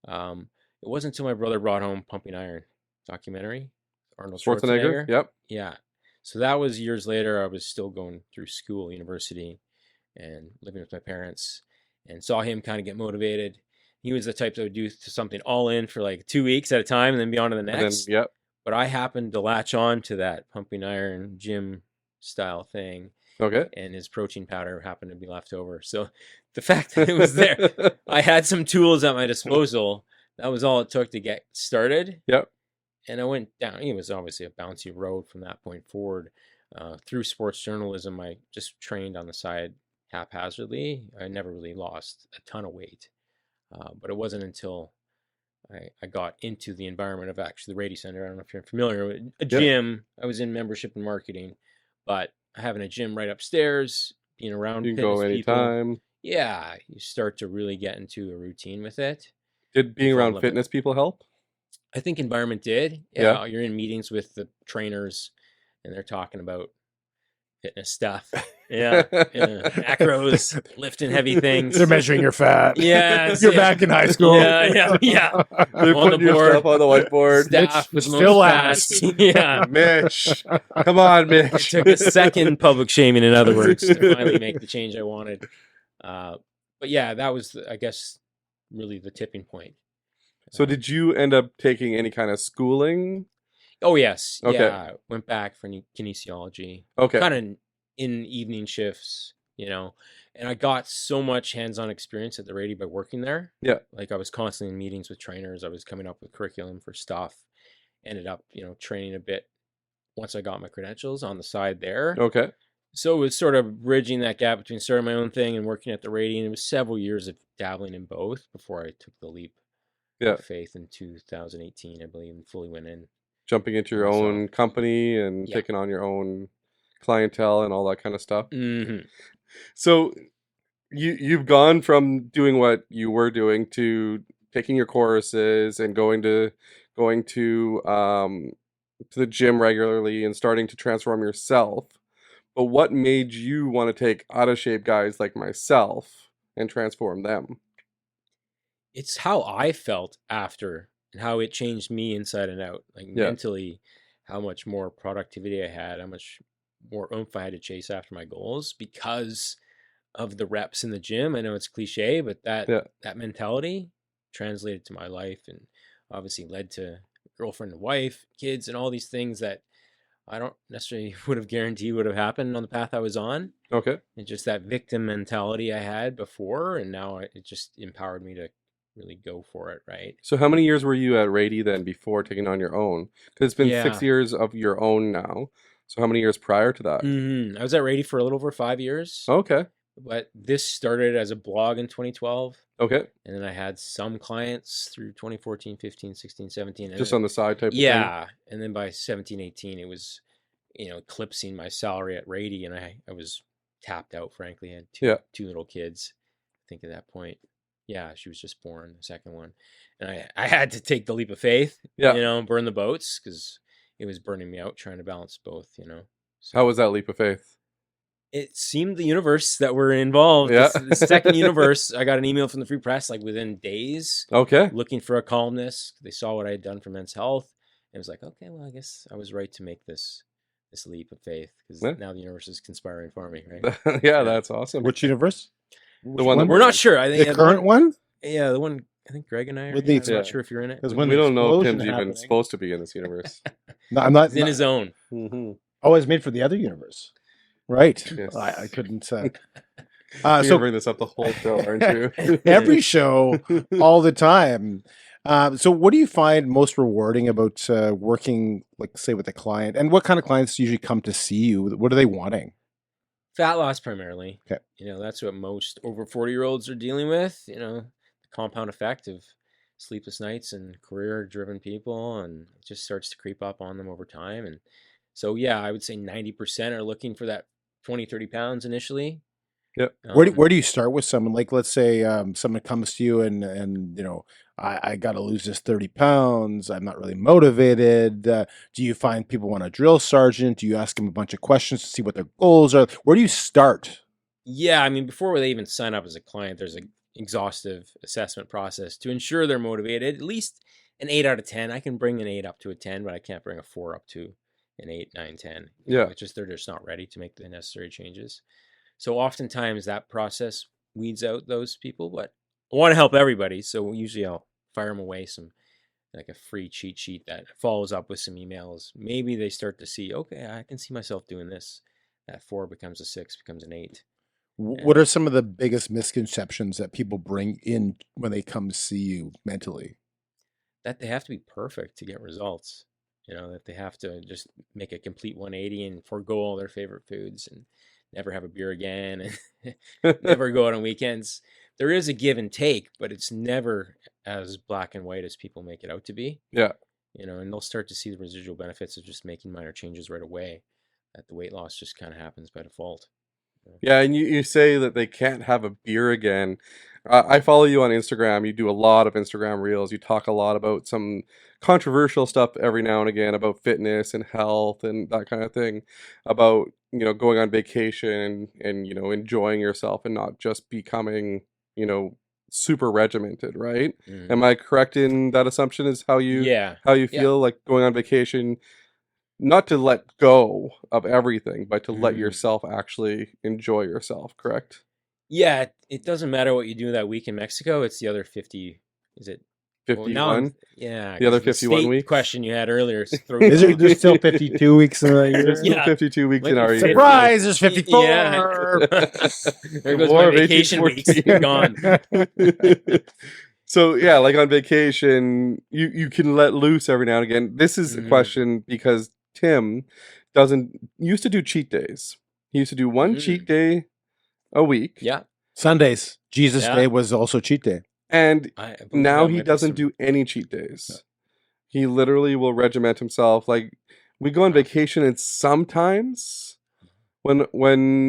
B: It wasn't until my brother brought home Pumping Iron documentary, Arnold Schwarzenegger.
C: Yep.
B: Yeah. So that was years later. I was still going through school, university, and living with my parents, and saw him kind of get motivated. He was the type that would do something all in for like 2 weeks at a time and then be on to the
C: And then,
B: next.
C: yep.
B: But I happened to latch on to that Pumping Iron gym style thing,
C: Okay.
B: and his protein powder happened to be left over. So the fact that it was there, I had some tools at my disposal. That was all it took to get started.
C: Yep.
B: And I went down. It was obviously a bouncy road from that point forward. Through sports journalism, I just trained on the side haphazardly. I never really lost a ton of weight. But it wasn't until I got into the environment of actually the Rady Center. I don't know if you're familiar with a gym. I was in membership and marketing, but having a gym right upstairs, being around
C: You can
B: fitness
C: go
B: people,
C: anytime.
B: yeah, you start to really get into a routine with it.
C: Did being
B: Fall in
C: around
B: love with
C: fitness people help?
B: I think environment did.
C: Yeah.
B: You're in meetings with the trainers, and they're talking about fitness stuff. Yeah, macros, lifting heavy things.
A: They're measuring your fat.
B: Yeah,
A: You're back in high school.
B: Yeah.
C: They're
B: On the
C: putting your
B: board.
C: stuff on the whiteboard.
B: Staff with
A: Still
B: most
A: last.
B: fats. Yeah.
C: Mitch, come on,
B: It
C: Mitch.
B: took a second public shaming, in other words, to finally make the change I wanted. But yeah, that was, I guess, really the tipping point.
C: So did you end up taking any kind of schooling?
B: Oh, yes.
C: Okay.
B: Yeah. Went back for kinesiology.
C: Okay.
B: Kind of in evening shifts. you know, and I got so much hands-on experience at the Rady by working there.
C: Yeah.
B: Like I was constantly in meetings with trainers. I was coming up with curriculum for stuff. Ended up, you know, training a bit once I got my credentials on the side there.
C: Okay.
B: So it was sort of bridging that gap between starting my own thing and working at the Rady. And it was several years of dabbling in both before I took the leap
C: Yeah.
B: of faith in 2018, I believe, and fully went in.
C: Jumping into your
B: myself.
C: own company and
B: Yeah.
C: taking on your own clientele and all that kind of stuff.
B: Mm-hmm.
C: So you've gone from doing what you were doing to taking your courses and going to the gym regularly and starting to transform yourself. But what made you want to take out of shape guys like myself and transform them?
B: It's how I felt after and how it changed me inside and out. Like
C: Yeah.
B: mentally, how much more productivity I had, how much more oomph I had to chase after my goals because of the reps in the gym. I know it's cliche, but that mentality translated to my life and obviously led to girlfriend and wife, kids, and all these things that I don't necessarily would have guaranteed would have happened on the path I was on.
C: Okay.
B: And just that victim mentality I had before, and now it just empowered me to really go for it, right?
C: So how many years were you at Rady then before taking on your own? Because it's been 6
B: Yeah.
C: years of your own now. So how many years prior to that?
B: Mm-hmm. I was at Rady for a little over 5 years,
C: Okay.
B: but this started as a blog in 2012.
C: Okay.
B: And then I had some clients through 2014, 15, 16, 17. And
C: Just
B: then,
C: on the side type of thing?
B: yeah. And then by 17, 18, it was, you know, eclipsing my salary at Rady. And I was tapped out, frankly. I had two little kids, I think, at that point. Yeah, she was just born, the second one. And I had to take the leap of faith,
C: Yeah.
B: you know, burn the boats because it was burning me out trying to balance both, you know. So
C: How was that leap of faith?
B: it seemed the universe that we're involved.
C: Yeah.
B: The second universe, I got an email from the Free Press like within days
C: Okay.
B: looking for a columnist. They saw what I had done for Men's Health. And it was like, okay, well, I guess I was right to make this leap of faith because
C: Yeah.
B: now the universe is conspiring for me, right?
C: Yeah, that's awesome.
A: Which universe?
C: The one that
B: We're not sure. I think
A: The current one?
B: Yeah, the one. I think Greg and I are.
A: With
B: in.
A: the-
B: I'm not sure if you're in it.
A: Because
C: We
A: when the
C: don't know if
A: explosion
C: Tim's even
A: happening-
C: supposed to be in this universe.
A: No, I'm not.
B: He's in his own.
C: Mm-hmm.
A: Oh, it's made for the other universe. Right.
C: Yes.
A: I couldn't.
C: You're
A: So
C: gonna bring this up the whole show, aren't you?
A: every show, all the time. So what do you find most rewarding about working, like, say, with a client? And what kind of clients usually come to see you? What are they wanting?
B: Fat loss primarily.
A: Okay.
B: You know, that's what most over 40-year-olds are dealing with. You know, the compound effect of sleepless nights and career-driven people, and it just starts to creep up on them over time. And so, yeah, I would say 90% are looking for that 20, 30 pounds initially.
C: Yep.
A: Where do you start with someone? Like, let's say someone comes to you and you know, I got to lose this 30 pounds. I'm not really motivated. Do you find people want a drill sergeant? Do you ask them a bunch of questions to see what their goals are? Where do you start?
B: Yeah, I mean, before they even sign up as a client, there's an exhaustive assessment process to ensure they're motivated. At least an 8 out of 10. I can bring an 8 up to a 10, but I can't bring a 4 up to an 8, 9, 10.
C: Yeah.
B: It's just they're just not ready to make the necessary changes. So oftentimes that process weeds out those people, but I want to help everybody. So usually I'll fire them away like a free cheat sheet that follows up with some emails. Maybe they start to see, okay, I can see myself doing this. That 4 becomes a 6, becomes an 8.
A: What are some of the biggest misconceptions that people bring in when they come to see you mentally?
B: That they have to be perfect to get results. You know, that they have to just make a complete 180 and forego all their favorite foods and never have a beer again and never go out on weekends. There is a give and take, but it's never as black and white as people make it out to be.
C: Yeah.
B: You know, and they'll start to see the residual benefits of just making minor changes right away. That the weight loss just kind of happens by default.
C: Yeah, and you say that they can't have a beer again. I follow you on Instagram. You do a lot of Instagram reels. You talk a lot about some controversial stuff every now and again about fitness and health and that kind of thing. About, you know, going on vacation and you know, enjoying yourself and not just becoming, you know, super regimented, right?
B: Mm.
C: Am I correct in that assumption is how you
B: Yeah.
C: feel like going on vacation? Not to let go of everything, but to let
B: Mm.
C: yourself actually enjoy yourself, correct?
B: Yeah, it doesn't matter what you do that week in Mexico. It's the other 50, is it Well, now I'm-
C: 51.
B: yeah.
C: The other
B: 'cause
C: 51
B: state
C: weeks?
B: question you had earlier.
A: There's still 52 weeks in a year.
C: There's still
B: Yeah.
C: 52 weeks
B: Like
C: in our
B: you
C: year.
A: Surprise! There's 54.
B: Yeah. There goes
C: War
B: my
C: of
B: vacation weeks.
C: 1814.
B: Gone.
C: So yeah, like on vacation, you can let loose every now and again. This is a
B: Mhm.
C: question because Tim doesn't used to do cheat days. He used to do one cheat day a week.
B: Yeah.
A: Sundays, Jesus
B: Yeah.
A: Day was also cheat day.
C: And
B: I believe
C: now
B: that
C: he
B: might be
C: doesn't
B: some-
C: do any cheat days. He literally will regiment himself. Like we go on vacation, and sometimes when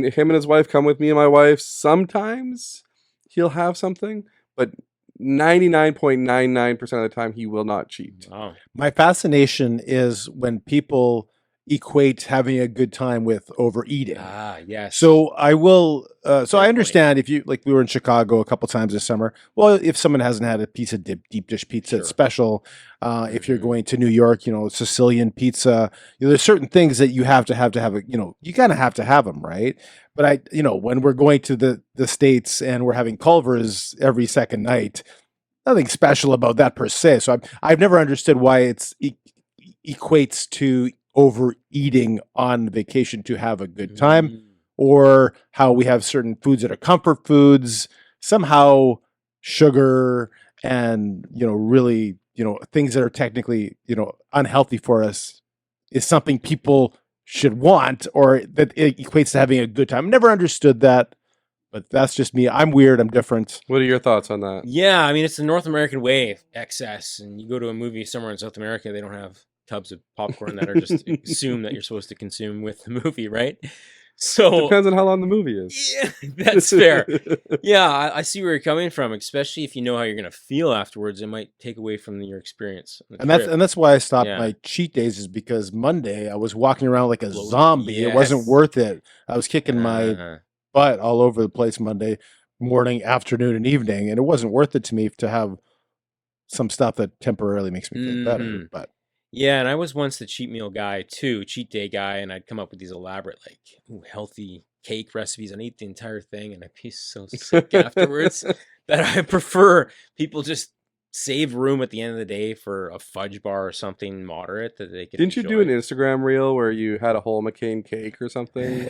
C: him and his wife come with me and my wife, sometimes he'll have something, but 99.99% of the time he will not cheat.
B: Wow.
A: My fascination is when people equate having a good time with overeating.
B: Ah, yes.
A: So I will. So
B: Fair
A: I
B: point.
A: understand if you like. We were in Chicago a couple times this summer. Well, if someone hasn't had a piece of deep dish pizza, it's
B: Sure.
A: special. If you're
B: Mhm.
A: going to New York, Sicilian pizza. There's certain things that you have to have a. You kind of have to have them, right? But when we're going to the States and we're having Culver's every second night, nothing special about that per se. So I've never understood why it's equates to overeating on vacation to have a good time,
B: Mm.
A: or how we have certain foods that are comfort foods, somehow sugar and really things that are technically unhealthy for us is something people should want, or that it equates to having a good time. Never understood that, but that's just me. I'm weird. I'm different.
C: What are your thoughts on that?
B: Yeah, I mean, it's the North American way of excess. And you go to a movie somewhere in South America, they don't have tubs of popcorn that are just assumed that you're supposed to consume with the movie, right? So
C: Depends on how long the movie is.
B: yeah, that's fair. Yeah, I see where you're coming from, especially if you know how you're going to feel afterwards. It might take away from your experience. on the
A: And
B: trip.
A: that's why I stopped
B: Yeah.
A: my cheat days, is because Monday I was walking around like a
B: Bloated.
A: zombie. It wasn't
B: Yes.
A: worth it. I was kicking my
B: Uh-huh.
A: butt all over the place Monday morning, afternoon, and evening, and it wasn't worth it to me to have some stuff that temporarily makes me feel better.
B: Mhm.
A: But
B: Yeah, and I was once the cheat meal guy too, cheat day guy, and I'd come up with these elaborate, healthy cake recipes. I'd eat the entire thing, and I'd be so sick afterwards that I prefer people just save room at the end of the day for a fudge bar or something moderate that they can
C: Didn't you do an
B: enjoy.
C: Instagram reel where you had a whole McCain cake or something?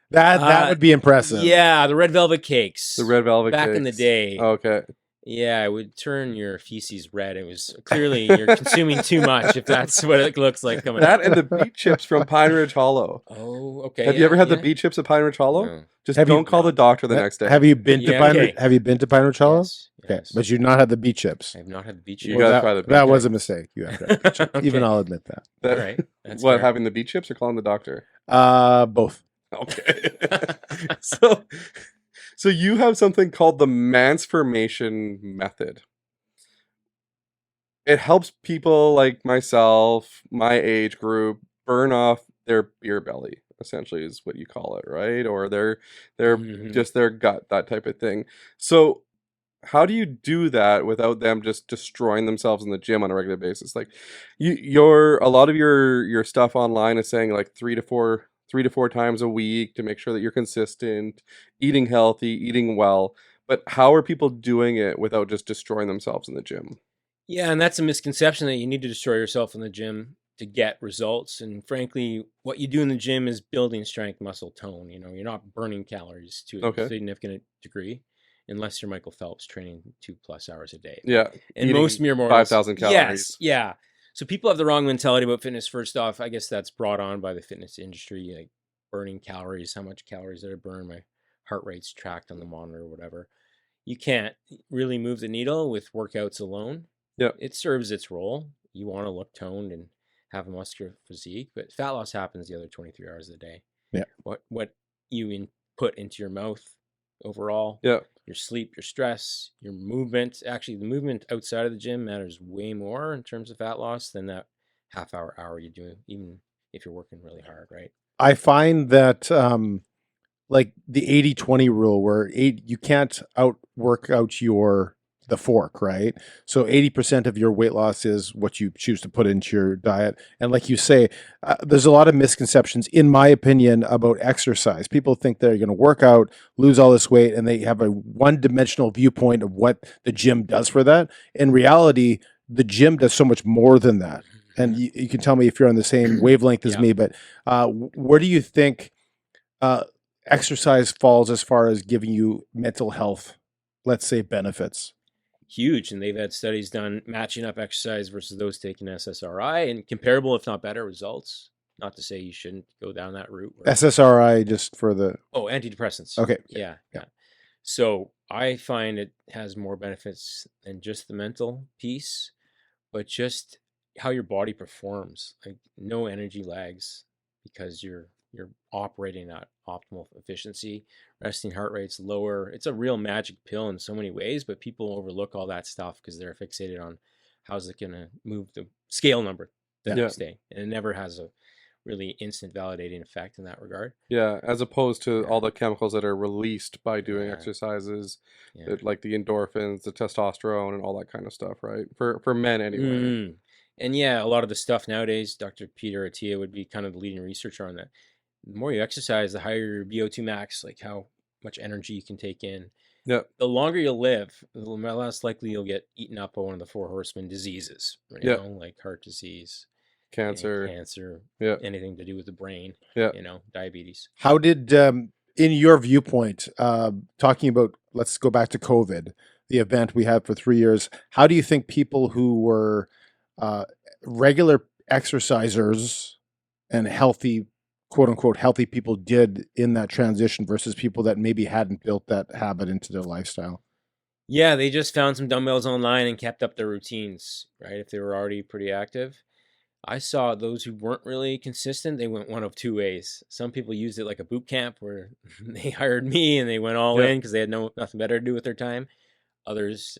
A: that would be impressive.
B: Yeah, the red velvet cakes.
C: The red velvet
B: back in the
C: cakes.
B: day.
C: Okay.
B: Yeah, it would turn your feces red. It was clearly you're consuming too much if that's what it looks like coming
C: That
B: out.
C: and the beet chips from Pine Ridge Hollow.
B: Oh, okay.
C: Have you ever had the beet chips at Pine Ridge Hollow?
B: No.
C: Just
A: Have you-
C: don't call the doctor the next day.
A: Have you been to
B: Yeah,
A: Pine?
B: okay.
A: Have you been to Pine Ridge Hollow?
B: Yes,
A: Okay,
B: yes.
A: but you've not had the beet chips.
B: I have not had the beet
C: You
B: chips.
C: gotta
A: that,
C: try the beet
A: that was
C: chips.
A: a mistake. You have to have the beet chips.
B: Okay.
A: Even I'll admit that.
C: That-
B: All right. That's
C: what,
B: fair.
C: having the beet chips or calling the doctor?
A: Both.
C: Okay. so you have something called the Mansformation method. It helps people like myself, my age group, burn off their beer belly, essentially is what you call it, right? Or their
B: Mhm.
C: just their gut, that type of thing. So how do you do that without them just destroying themselves in the gym on a regular basis? Like a lot of your stuff online is saying like 3 to 4 times a week to make sure that you're consistent, eating healthy, eating well. But how are people doing it without just destroying themselves in the gym?
B: Yeah, and that's a misconception that you need to destroy yourself in the gym to get results. And frankly, what you do in the gym is building strength, muscle, tone. You're not burning calories to a
C: Okay.
B: significant degree, unless you're Michael Phelps training 2+ hours a day.
C: Yeah.
B: And
C: eating
B: most mere mortals,
C: 5,000 calories.
B: Yes, yeah. So people have the wrong mentality about fitness. First off, I guess that's brought on by the fitness industry, like burning calories, how much calories did I burn? My heart rate's tracked on the monitor or whatever. You can't really move the needle with workouts alone.
C: Yeah.
B: It serves its role. You want to look toned and have a muscular physique, but fat loss happens the other 23 hours of the day.
A: Yeah.
B: What you put into your mouth overall,
C: Yeah.
B: your sleep, your stress, your movement. Actually, the movement outside of the gym matters way more in terms of fat loss than that half hour you do, even if you're working really hard, right?
A: I find that like the 80-20 rule, where you can't work out your the fork, right? So 80% of your weight loss is what you choose to put into your diet. And like you say, there's a lot of misconceptions, in my opinion, about exercise. People think they're going to work out, lose all this weight, and they have a one-dimensional viewpoint of what the gym does for that. In reality, the gym does so much more than that. And you can tell me if you're on the same wavelength as me, but where do you think exercise falls as far as giving you mental health, let's say, benefits?
B: Huge, and they've had studies done matching up exercise versus those taking SSRI, and comparable, if not better, results. Not to say you shouldn't go down that route.
A: SSRI, just for the
B: antidepressants.
A: Okay.
B: Yeah. So I find it has more benefits than just the mental piece, but just how your body performs. Like, no energy lags because you're operating at optimal efficiency. Resting heart rate's lower. It's a real magic pill in so many ways, but people overlook all that stuff because they're fixated on how's it going to move the scale number the next day. And it never has a really instant validating effect in that regard.
C: Yeah, as opposed to all the chemicals that are released by doing exercises, like the endorphins, the testosterone, and all that kind of stuff, right? For men anyway.
B: And yeah, a lot of the stuff nowadays, Dr. Peter Attia would be kind of the leading researcher on that. The more you exercise, the higher your VO2 max, like how much energy you can take in.
C: Yeah.
B: The longer you live, the less likely you'll get eaten up by one of the 4 horsemen diseases, you know, like heart disease,
C: cancer,
B: anything to do with the brain, diabetes.
A: How did, in your viewpoint, talking about, let's go back to COVID, the event we had for 3 years, how do you think people who were regular exercisers and healthy, quote unquote, healthy people did in that transition versus people that maybe hadn't built that habit into their lifestyle?
B: Yeah, they just found some dumbbells online and kept up their routines, right? If they were already pretty active. I saw those who weren't really consistent, they went one of 2 ways. Some people used it like a boot camp where they hired me and they went all in because they had nothing better to do with their time. Others,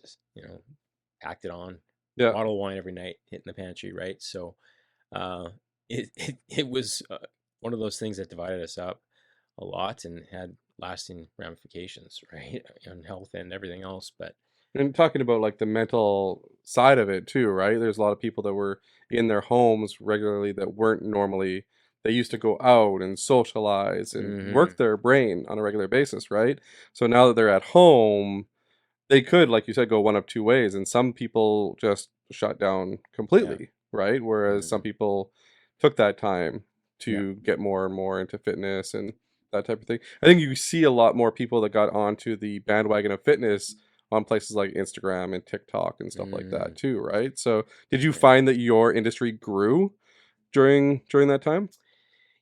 B: packed it on. Bottle of wine every night, hitting the pantry, right? So it was one of those things that divided us up a lot and had lasting ramifications, right, on health and everything else. But
C: and talking about like the mental side of it too, right? There's a lot of people that were in their homes regularly that weren't normally. They used to go out and socialize and work their brain on a regular basis, right? So now that they're at home, they could, like you said, go one of 2 ways. And some people just shut down completely, right? Whereas some people took that time to get more and more into fitness and that type of thing. I think you see a lot more people that got onto the bandwagon of fitness on places like Instagram and TikTok and stuff like that too, right? So did you find that your industry grew during that time?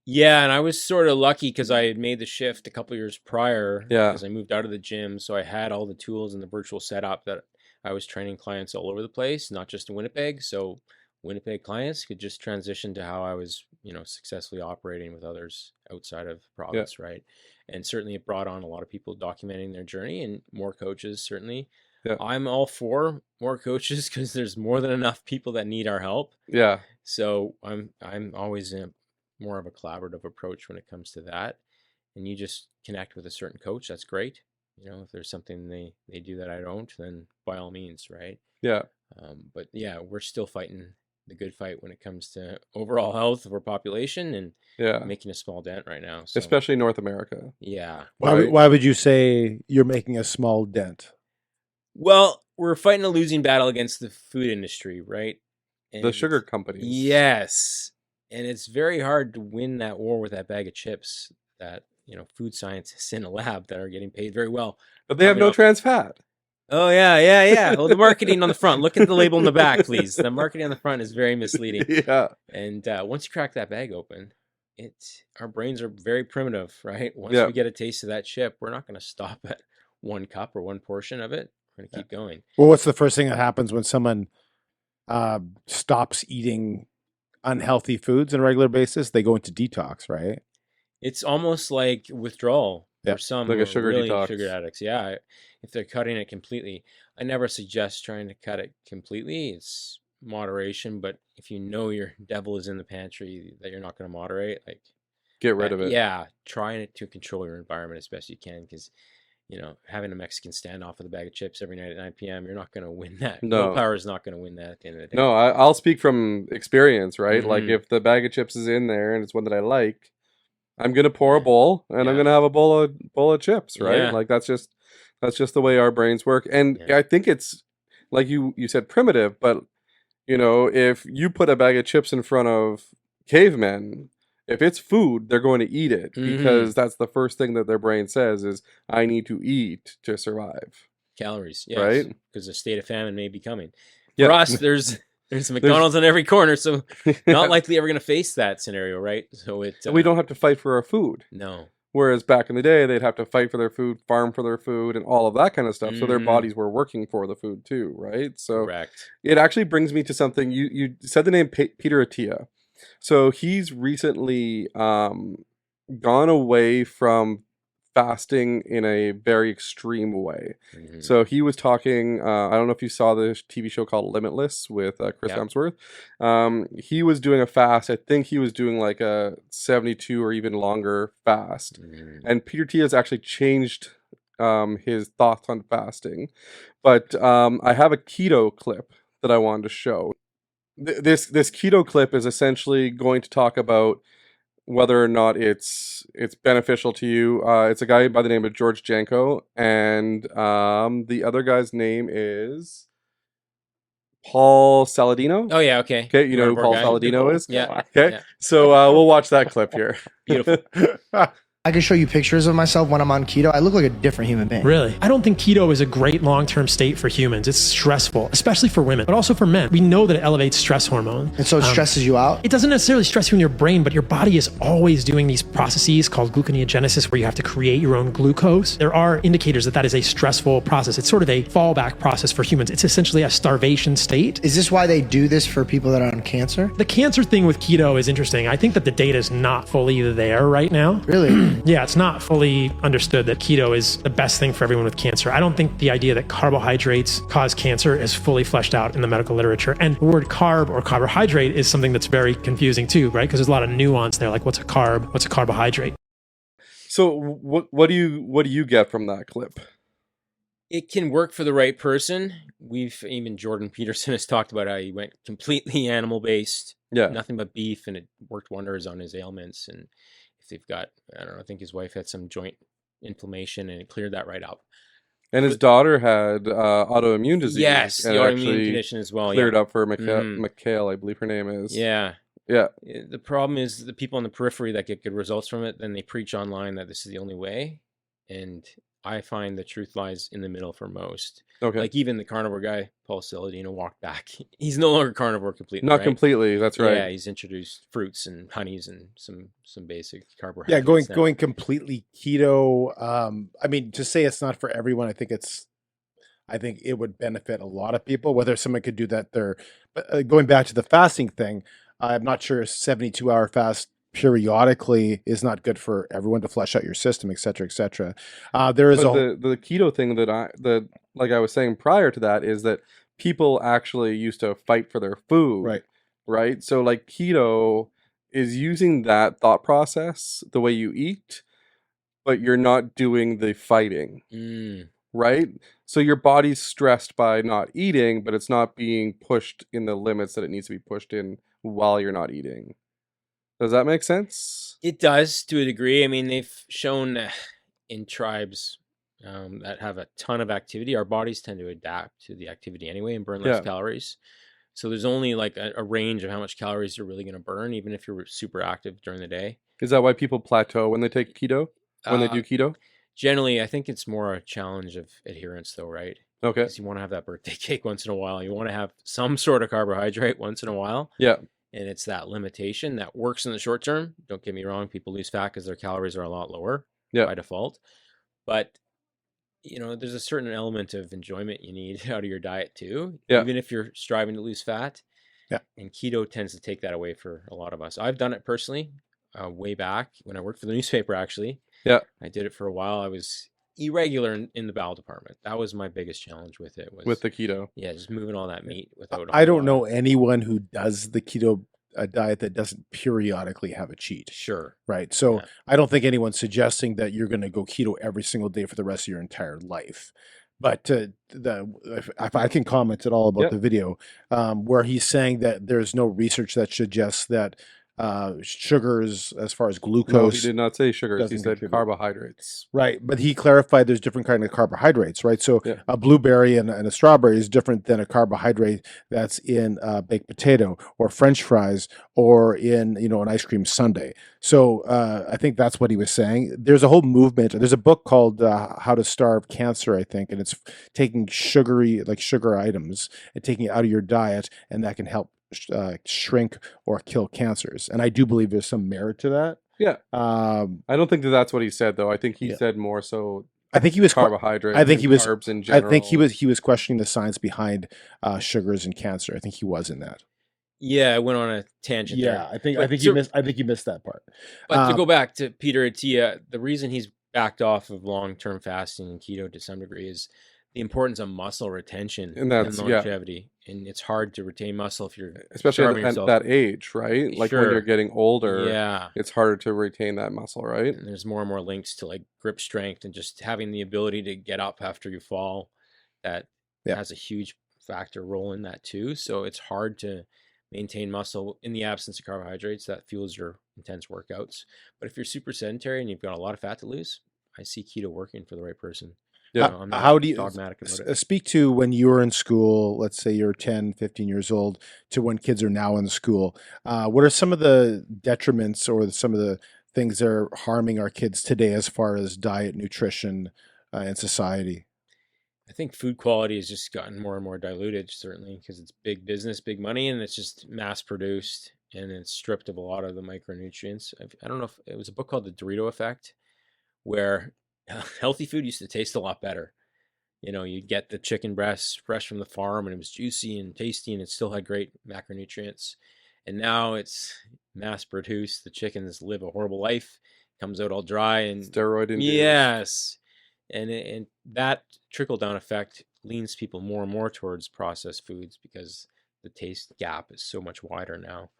B: Yeah, and I was sort of lucky because I had made the shift a couple years prior because I moved out of the gym. So I had all the tools and the virtual setup that I was training clients all over the place, not just in Winnipeg. So Winnipeg clients could just transition to how I was, successfully operating with others outside of the province, right? And certainly it brought on a lot of people documenting their journey and more coaches, certainly. Yeah. I'm all for more coaches because there's more than enough people that need our help.
C: Yeah.
B: So I'm always more of a collaborative approach when it comes to that. And you just connect with a certain coach, that's great. If there's something they do that I don't, then by all means, right?
C: Yeah.
B: But yeah, we're still fighting the good fight when it comes to overall health of our population and making a small dent right now. So.
C: Especially North America.
B: Yeah.
A: Why would you say you're making a small dent?
B: Well, we're fighting a losing battle against the food industry, right?
C: And the sugar companies.
B: Yes. And it's very hard to win that war with that bag of chips that, food scientists in a lab that are getting paid very well.
C: But they have no trans fat.
B: Oh, yeah. Well, the marketing on the front. Look at the label in the back, please. The marketing on the front is very misleading.
C: Yeah.
B: And once you crack that bag open, our brains are very primitive, right? Once we get a taste of that chip, we're not going to stop at 1 cup or 1 portion of it. We're going to keep going.
A: Well, what's the first thing that happens when someone stops eating unhealthy foods on a regular basis? They go into detox, right?
B: It's almost like withdrawal for some
C: like a sugar
B: really
C: detox.
B: Sugar addicts. Yeah, if they're cutting it completely. I never suggest trying to cut it completely. It's moderation, but if your devil is in the pantry that you're not going to moderate, like
C: get rid of it.
B: Yeah, trying to control your environment as best you can because you know, having a Mexican standoff with a bag of chips every night at 9 p.m., you're not going to win that.
C: No.
B: Willpower is not going to win that at the end of the day.
C: No, I'll speak from experience, right? Like
B: Mhm.
C: if the bag of chips is in there and it's one that I like, I'm gonna pour a bowl and I'm gonna have a bowl of chips, right?
B: Yeah.
C: Like that's just the way our brains work. And
B: Yeah.
C: I think it's like you said primitive, but you know, if you put a bag of chips in front of cavemen, if it's food, they're going to eat it
B: Mhm.
C: because that's the first thing that their brain says is I need to eat to survive.
B: Calories, yes,
C: Right?
B: because a state of famine may be coming.
C: Yeah.
B: For us, there's McDonald's on every corner, so not likely ever going to face that scenario, right? So
C: we don't have to fight for our food.
B: No.
C: Whereas back in the day, they'd have to fight for their food, farm for their food, and all of that kind of stuff. So their
B: Mhm.
C: bodies were working for the food too, right? So
B: Correct.
C: it actually brings me to something. You said the name Peter Attia. So he's recently gone away from fasting in a very extreme way.
B: Mhm.
C: So he was talking. I don't know if you saw the TV show called Limitless with Chris
B: Yeah.
C: Hemsworth. He was doing a fast. I think he was doing like a 72 or even longer fast.
B: Mhm.
C: And Peter T has actually changed his thoughts on fasting. But I have a keto clip that I wanted to show. This keto clip is essentially going to talk about whether or not it's beneficial to you. It's a guy by the name of George Janko, and the other guy's name is Paul Saladino.
B: Oh yeah, okay.
C: Okay, you know who Paul
B: Carnivore guy.
C: Saladino is?
B: Yeah.
C: Okay,
B: Yeah.
C: so we'll watch that clip here.
B: Beautiful.
E: I can show you pictures of myself when I'm on keto. I look like a different human being.
F: Really? I don't think keto is a great long-term state for humans. It's stressful, especially for women, but also for men. We know that it elevates stress hormone.
E: And so it stresses you out?
F: It doesn't necessarily stress you in your brain, but your body is always doing these processes called gluconeogenesis where you have to create your own glucose. There are indicators that that is a stressful process. It's sort of a fallback process for humans. It's essentially a starvation state.
E: Is this why they do this for people that are on cancer?
F: The cancer thing with keto is interesting. I think that the data is not fully there right now.
E: Really?
F: Yeah, it's not fully understood that keto is the best thing for everyone with cancer. I don't think the idea that carbohydrates cause cancer is fully fleshed out in the medical literature. And the word carb or carbohydrate is something that's very confusing too, right? Because there's a lot of nuance there, like what's a carb, what's a carbohydrate?
C: So what do you get from that clip?
B: It can work for the right person. Even Jordan Peterson has talked about how he went completely animal based,
C: Yeah.
B: nothing but beef, and it worked wonders on his ailments. And if they've got, I don't know, I think his wife had some joint inflammation and it cleared that right up.
C: And his daughter had autoimmune disease.
B: Yes,
C: and
B: the
C: it
B: autoimmune
C: actually
B: condition as well.
C: cleared
B: Yeah.
C: up for
B: Mhm.
C: Mikhail, I believe her name is.
B: Yeah.
C: Yeah.
B: The problem is the people on the periphery that get good results from it, then they preach online that this is the only way. And I find the truth lies in the middle for most.
C: Okay.
B: Like even the carnivore guy, Paul Saladino, walked back. He's no longer carnivore completely.
C: Not
B: right?
C: completely. That's right.
B: Yeah, he's introduced fruits and honeys and some basic carbohydrates.
A: Yeah,
B: now.
A: going completely keto. I mean, to say it's not for everyone, I think it would benefit a lot of people. Whether someone could do that, but going back to the fasting thing, I'm not sure a 72-hour fast periodically is not good for everyone to flush out your system, et cetera, et cetera. There is
C: But the keto thing that like I was saying prior to that is that people actually used to fight for their food.
A: right.
C: Right. So like keto is using that thought process the way you eat, but you're not doing the fighting.
B: Mm,
C: Right. So your body's stressed by not eating, but it's not being pushed in the limits that it needs to be pushed in while you're not eating. Does that make sense?
B: it does to a degree. I mean, they've shown in tribes that have a ton of activity, our bodies tend to adapt to the activity anyway and burn less
C: Yeah.
B: calories. So there's only like a range of how much calories you're really going to burn, even if you're super active during the day.
C: Is that why people plateau when they take keto? When they
B: Uh,
C: do keto?
B: Generally, I think it's more a challenge of adherence, though, right?
C: Okay.
B: Because you want to have that birthday cake once in a while. You want to have some sort of carbohydrate once in a while.
C: Yeah.
B: And it's that limitation that works in the short term. Don't get me wrong. People lose fat because their calories are a lot lower
C: Yeah.
B: by default. But, there's a certain element of enjoyment you need out of your diet too.
C: Yeah.
B: Even if you're striving to lose fat.
A: Yeah.
B: And keto tends to take that away for a lot of us. I've done it personally way back when I worked for the newspaper, actually.
C: Yeah.
B: I did it for a while. I was irregular in the bowel department. That was my biggest challenge with it. Was
C: With the keto.
B: yeah, just moving all that meat without.
A: I don't know anyone who does the keto a diet that doesn't periodically have a cheat.
B: Sure.
A: Right. So
B: Yeah.
A: I don't think anyone's suggesting that you're going to go keto every single day for the rest of your entire life. But if I can comment at all about
C: Yep.
A: the video, where he's saying that there's no research that suggests that sugars, as far as
C: No, he
A: glucose,
C: did not say sugars. He
A: doesn't
C: said
A: contribute.
C: carbohydrates.
A: right? But he clarified there's different kind of carbohydrates, right? So
C: Yeah.
A: a blueberry and a strawberry is different than a carbohydrate that's in baked potato or French fries or in an ice cream sundae. So I think that's what he was saying. There's a whole movement. There's a book called How to Starve Cancer, I think, and it's taking sugar items and taking it out of your diet, and that can help shrink or kill cancers. And I do believe there's some merit to that.
C: Yeah. I don't think that's what he said, though. I think he
A: Yeah.
C: said more so
A: I think he was
C: carbohydrates.
A: I think he
C: and
A: was
C: carbs in general.
A: I think he was questioning the science behind sugars and cancer. I think he was in that.
B: Yeah, I went on a tangent there.
A: Yeah, I think
B: But
A: you
B: to-
A: missed. I think you missed that part.
B: But to
A: Um,
B: go back to Peter Attia, the reason he's backed off of long-term fasting and keto to some degree is the importance of muscle retention
C: And that's- yeah.
B: longevity. And it's hard to retain muscle if you're
C: especially
B: starving
C: at
B: yourself.
C: that age, right? Like when
B: Sure.
C: you're getting older,
B: Yeah.
C: it's harder to retain that muscle, right?
B: And there's more and more links to like grip strength and just having the ability to get up after you fall. That
A: Yeah.
B: has a huge factor role in that too. So it's hard to maintain muscle in the absence of carbohydrates that fuels your intense workouts. But if you're super sedentary and you've got a lot of fat to lose, I see keto working for the right person.
C: Yeah.
B: I'm not
A: How do you
B: dogmatic about it.
A: speak to when you were in school? Let's say you're 10, 15 years old to when kids are now in school. What are some of the detriments or some of the things that are harming our kids today as far as diet, nutrition, and society?
B: I think food quality has just gotten more and more diluted, certainly, because it's big business, big money, and it's just mass produced and it's stripped of a lot of the micronutrients. I don't know if it was a book called The Dorito Effect, where healthy food used to taste a lot better. You'd get the chicken breast fresh from the farm and it was juicy and tasty and it still had great macronutrients. And now it's mass produced. The chickens live a horrible life, comes out all dry and
C: Steroid induced.
B: yes. And that trickle down effect leans people more and more towards processed foods because the taste gap is so much wider now.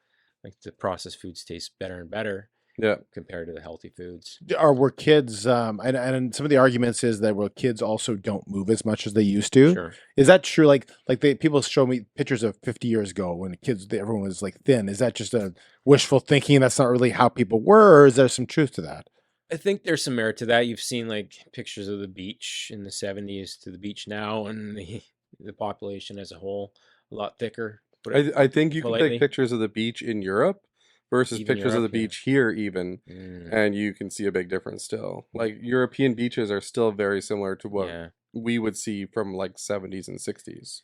B: Like the processed foods taste better and better
C: Yeah.
B: compared to the healthy foods.
A: Were kids and some of the arguments is that kids also don't move as much as they used to.
B: Sure.
A: Is that true? Like people show me pictures of 50 years ago when everyone was like thin. Is that just a wishful thinking? That's not really how people were, or is there some truth to that?
B: I think there's some merit to that. You've seen like pictures of the beach in the 70s to the beach now, and the population as a whole a lot thicker. Put it
C: I think you can
B: politely.
C: take pictures of the beach in Europe versus
B: Even
C: pictures of
B: Europe,
C: the
B: yeah.
C: beach here even,
B: Mm,
C: and you can see a big difference still. Like European beaches are still very similar to what
B: yeah.
C: we would see from like 70s and 60s.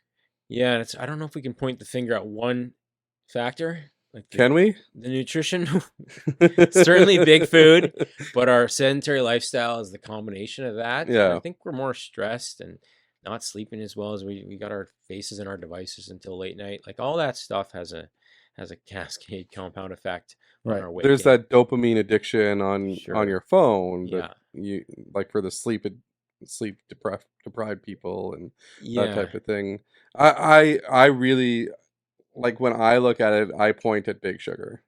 B: Yeah, and I don't know if we can point the finger at one factor. Like
C: Can we?
B: the nutrition, certainly big food, but our sedentary lifestyle is the combination of that. And
C: Yeah.
B: I think we're more stressed and not sleeping as well as we got our faces in our devices until late night. Like all that stuff has a cascade compound effect on
A: Right.
B: our weight
C: There's
B: gain.
C: that dopamine addiction on
B: Sure.
C: your phone
B: Yeah.
C: that you like for the sleep deprived people and that
B: Yeah.
C: type of thing. I really like when I look at it, I point at big sugar.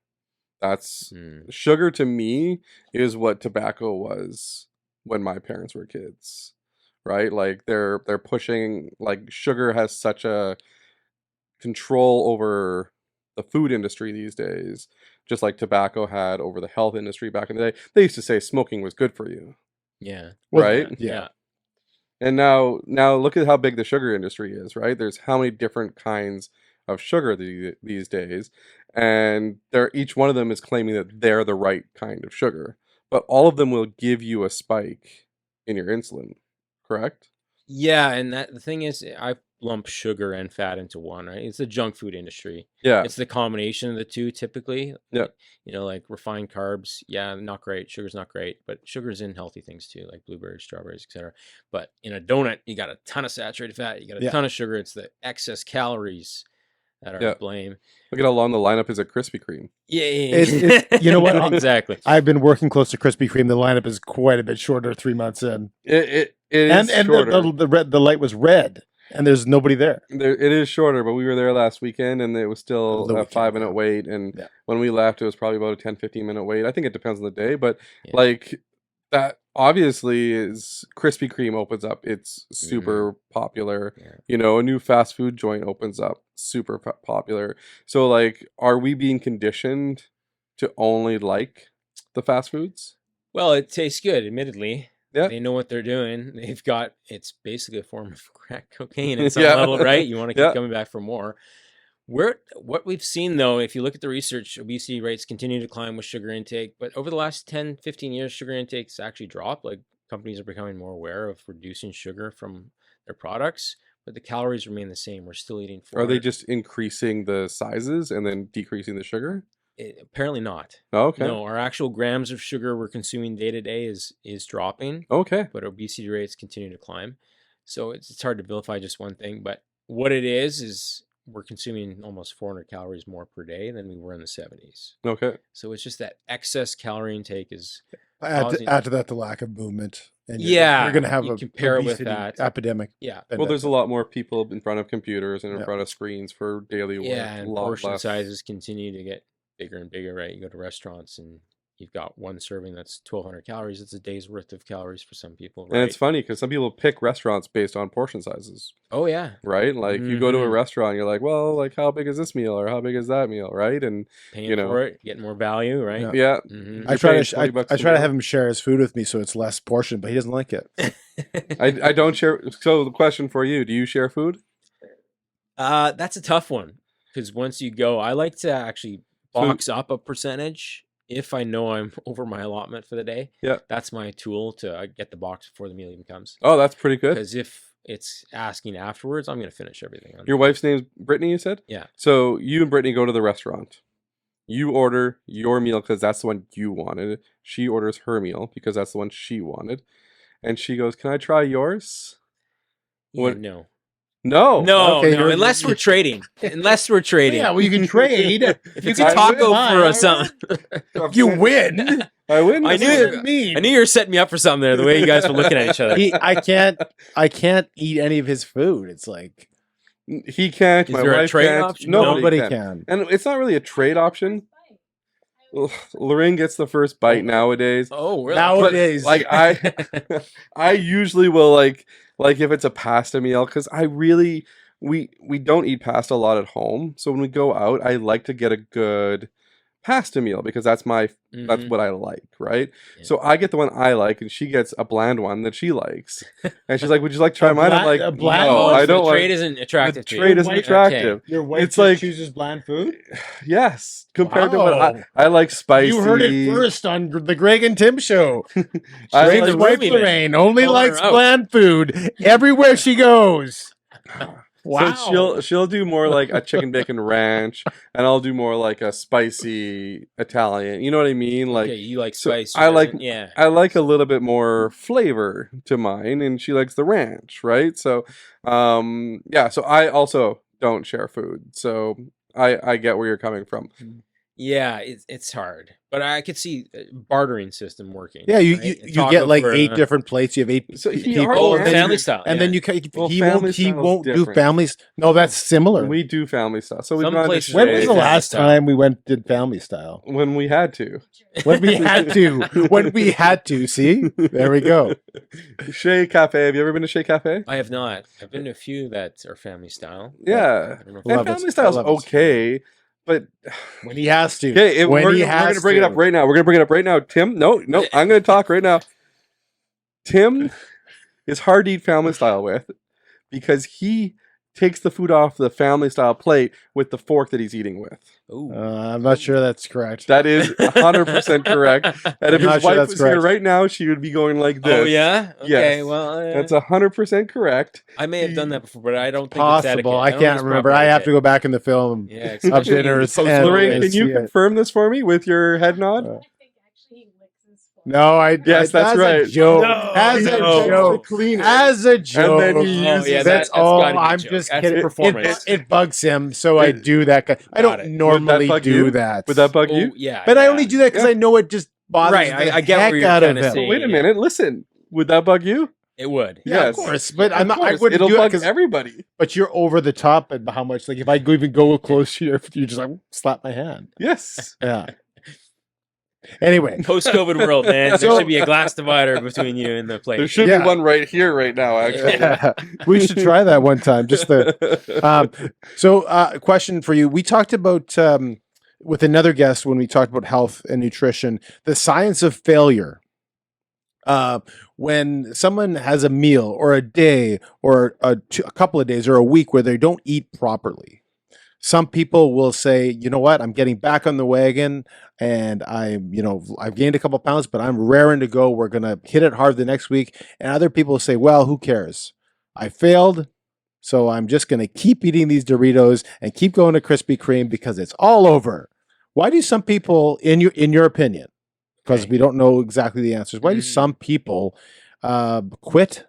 C: That's
B: Mm.
C: sugar to me is what tobacco was when my parents were kids. Right? Like they're pushing like sugar has such a control over the food industry these days, just like tobacco had over the health industry back in the day. They used to say smoking was good for you,
B: Yeah.
C: right?
B: Yeah.
C: And now look at how big the sugar industry is, right? There's how many different kinds of sugar these days, and each one of them is claiming that they're the right kind of sugar, but all of them will give you a spike in your insulin, correct?
B: Yeah, and the thing is, I lump sugar and fat into one, right? It's the junk food industry.
C: Yeah,
B: It's the combination of the two typically.
C: Yeah.
B: Like refined carbs, yeah, not great. Sugar's not great, but sugar's in healthy things too, like blueberries, strawberries, etc. But in a donut, you got a ton of saturated fat, you got a
A: Yeah.
B: ton of sugar. It's the excess calories that are
C: Yeah.
B: to blame.
C: look at how long the lineup is at Krispy Kreme.
B: Yeah.
A: It's- you know what?
B: Exactly.
A: I've been working close to Krispy Kreme. The lineup is quite a bit shorter 3 months in,
C: It is
A: and
C: shorter.
A: the light was red. And there's nobody there.
C: It is shorter, but we were there last weekend and it was still
A: The
C: a
A: weekend,
C: 5-minute wait. And
A: Yeah.
C: when we left, it was probably about a 10-15 minute wait. I think it depends on the day, but
B: Yeah.
C: like that obviously is Krispy Kreme opens up. It's super popular.
B: Yeah.
C: You know, a new fast food joint opens up, super popular. So like, are we being conditioned to only like the fast foods?
B: Well, it tastes good, admittedly.
C: Yeah.
B: They know what they're doing. It's basically a form of crack cocaine at some
C: Yeah.
B: level, right? You want to keep
C: Yeah.
B: coming back for more. What we've seen, though, if you look at the research, obesity rates continue to climb with sugar intake. But over the last 10, 15 years, sugar intake's actually dropped. Like, companies are becoming more aware of reducing sugar from their products, but the calories remain the same. We're still eating
C: Are they
B: 400.
C: just increasing the sizes and then decreasing the sugar?
B: Apparently not.
C: Oh, okay.
B: No, our actual grams of sugar we're consuming day to day is dropping,
C: Okay.
B: but obesity rates continue to climb. So it's hard to vilify just one thing, but what it is we're consuming almost 400 calories more per day than we were in the 70s.
C: Okay.
B: So it's just that excess calorie intake is
A: Add to that the lack of movement. And
B: Yeah,
A: you're going to have
B: you
A: a
B: compare it with
A: obesity
B: that.
A: epidemic.
B: yeah.
C: Well, there's a lot more people in front of computers and in
A: Yeah.
C: front of screens for daily work.
B: Yeah, and
C: a lot
B: portion
C: less.
B: sizes continue to get bigger and bigger, right? You go to restaurants and you've got one serving that's 1,200 calories. It's a day's worth of calories for some people, right?
C: And it's funny because some people pick restaurants based on portion sizes,
B: Oh, yeah.
C: right? Like you go to a
B: Mhm.
C: restaurant, you're like, well, like how big is this meal or how big is that meal, right? And
B: Paying
C: you know.
B: for it, getting more value, right?
A: Yeah.
C: yeah,
B: Mhm.
A: I
C: You're
A: try
C: paying
A: to
C: 20
A: I
C: bucks a
A: try to
C: meal.
A: have him share his food with me so it's less portion, but he doesn't like it.
C: I don't share. So the question for you: do you share food?
B: That's a tough one because once you go, I like to actually box up a percentage if I know I'm over my allotment for the day.
C: Yeah.
B: That's my tool to get the box before the meal even comes.
C: Oh, that's pretty good.
B: Because if it's asking afterwards, I'm going to finish everything.
C: Your wife's name's Brittany, you said?
B: Yeah.
C: So you and Brittany go to the restaurant. You order your meal because that's the one you wanted. She orders her meal because that's the one she wanted. And she goes, "Can I try yours?"
B: Yeah,
C: What-
B: no.
C: No.
B: No,
A: Okay,
B: no,
A: you're-
B: unless we're trading. Unless we're trading.
A: Yeah, well, you can trade.
B: If it's
A: You
B: a
A: can
B: taco
A: buy,
B: for
A: all
B: a something.
A: right. You win.
C: I win.
B: I
C: That's
B: knew
C: what
B: it.
A: mean.
B: I knew you were setting me up for something there, the way you guys were looking at each other.
A: I can't eat any of his food. It's like
C: He can't.
B: Is
C: My
B: there a
C: wife
B: trade
C: can't.
B: option?
A: nobody
C: can.
A: can.
C: And it's not really a trade option. Lorraine gets the first bite nowadays.
B: Oh, really?
A: Nowadays,
C: Like I usually will like if it's a pasta meal because I really we don't eat pasta a lot at home. So when we go out, I like to get a good pasta meal because that's that's
B: Mhm.
C: what I like, right?
B: Yeah.
C: So I get the one I like, and she gets a bland one that she likes. And she's like, "Would you like to try
A: A
C: mine?" I'm
A: bland-
C: like,
A: a bland
C: "No,
A: one?
C: I
B: So
C: don't
B: the
C: like."
B: trade isn't attractive to you.
C: trade isn't
B: Okay.
C: attractive.
A: your wife
C: It's like-
A: chooses bland food.
C: Yes, compared to what
A: Wow.
C: I like spicy.
A: You heard it first on the Greg and Tim show.
C: I
A: Shane's
C: like-
A: wife
B: Ruby
A: Lorraine only
B: Calling her
A: likes
B: out.
A: bland food everywhere she goes. Wow.
C: So she'll do more like a chicken bacon ranch, and I'll do more like a spicy Italian. You know what I mean? Like
B: Okay, you like
C: so
B: spice.
C: I like-
B: Yeah.
C: I like a little bit more flavor to mine, and she likes the ranch, right? So, yeah. So I also don't share food. So I get where you're coming from.
B: Yeah, it's hard, but I could see a bartering system working.
A: yeah, you
B: right?
A: you,
B: A
A: you
B: taco
A: get like
B: for,
A: 8 different plates. You have 8
C: So he
A: people,
C: already
B: Oh,
C: has-
A: and then
B: family
A: you-
B: style.
A: and
B: yeah.
A: then you
C: Well,
A: he
C: family
A: won't
C: style's
A: do
C: different.
A: families. No, that's similar.
C: We do family style. So we've
B: Some
C: gone to
B: places
A: When
B: are
A: was
C: Shea
A: the
B: family
A: last
B: style.
A: time we did family style?
C: when we had to.
A: When we had to. When we had to. See, there we go.
C: Shea Cafe. Have you ever been to Shea Cafe?
B: I have not. I've been to a few that are family style. but
C: Yeah.
B: I don't know if
C: And
A: Love it.
C: family style's
A: I love it.
C: okay, but
A: When he has to.
C: okay,
A: when
C: we're
A: he
C: gonna
A: has
C: bring it
A: to.
C: up right now. We're gonna bring it up right now. Tim, no, I'm gonna talk right now. Tim is hard to eat family style with because he takes the food off the family style plate with the fork that he's eating with.
B: Ooh.
A: I'm not sure that's correct.
C: That is 100% correct. And if
A: I'm not
C: his
A: sure
C: wife
A: that's
C: was here
A: correct.
C: right now, she would be going like this.
B: Oh yeah. Okay.
C: Yes.
B: Well,
C: That's 100% correct.
B: I may have done that before, but I don't think it's
A: Possible.
B: etiquette.
A: I
B: don't think
A: can't
B: it's
A: remember.
B: proper
A: I have to
B: etiquette.
A: go back in the film
B: Yeah,
A: of
B: especially
A: dinners.
B: post-
A: and-
C: Lorraine,
A: and
C: can you
A: see it.
C: confirm this for me with your head nod?
A: Uh,
G: I think actually he licks his fork.
A: No,
C: Yes, that's right.
A: A joke.
B: No,
A: as a
B: no.
A: joke.
C: Clean it.
A: As a joke.
C: then he
B: Oh,
C: uses
B: yeah,
A: that's
B: that's
A: all.
B: gotta be a
A: I'm
B: joke.
A: just
B: That's
A: kidding.
B: performance.
A: It bugs him, so I do that. I
B: Got
A: don't
B: it.
A: normally
C: bug
A: do
C: you?
A: that.
C: Would that bug
B: Oh,
C: you?
B: yeah.
A: But I
B: yeah.
A: only do that because
C: Yeah.
A: I know it just bothers
B: Right,
A: the
B: I get
A: heck
B: what you're
A: out of
B: trying to
A: him.
B: say.
C: Wait a
B: Yeah.
C: minute. Listen. Would that bug you?
B: It would.
A: Yeah,
C: Yes.
A: of course. But
C: Of
A: I
C: course,
A: wouldn't
C: it'll
A: do it
C: bug
A: 'cause-
C: everybody.
A: But you're over the top at how much. Like if I even go close to you just like slap my hand.
C: Yes.
A: Yeah. Anyway,
B: Post-COVID world, man.
A: So-
B: There should be a glass divider between you and the plate.
C: There should
A: Yeah.
C: be one right here, right now. Actually,
A: we should try that one time. Just the question for you. We talked about with another guest when we talked about health and nutrition, the science of failure. When someone has a meal or a day or a couple of days or a week where they don't eat properly, some people will say, you know what, I'm getting back on the wagon and I've gained a couple pounds, but I'm raring to go. We're going to hit it hard the next week. And other people say, well, who cares? I failed. So I'm just going to keep eating these Doritos and keep going to Krispy Kreme because it's all over. Why do some people, in your opinion, because we don't know exactly the answers, why do some people quit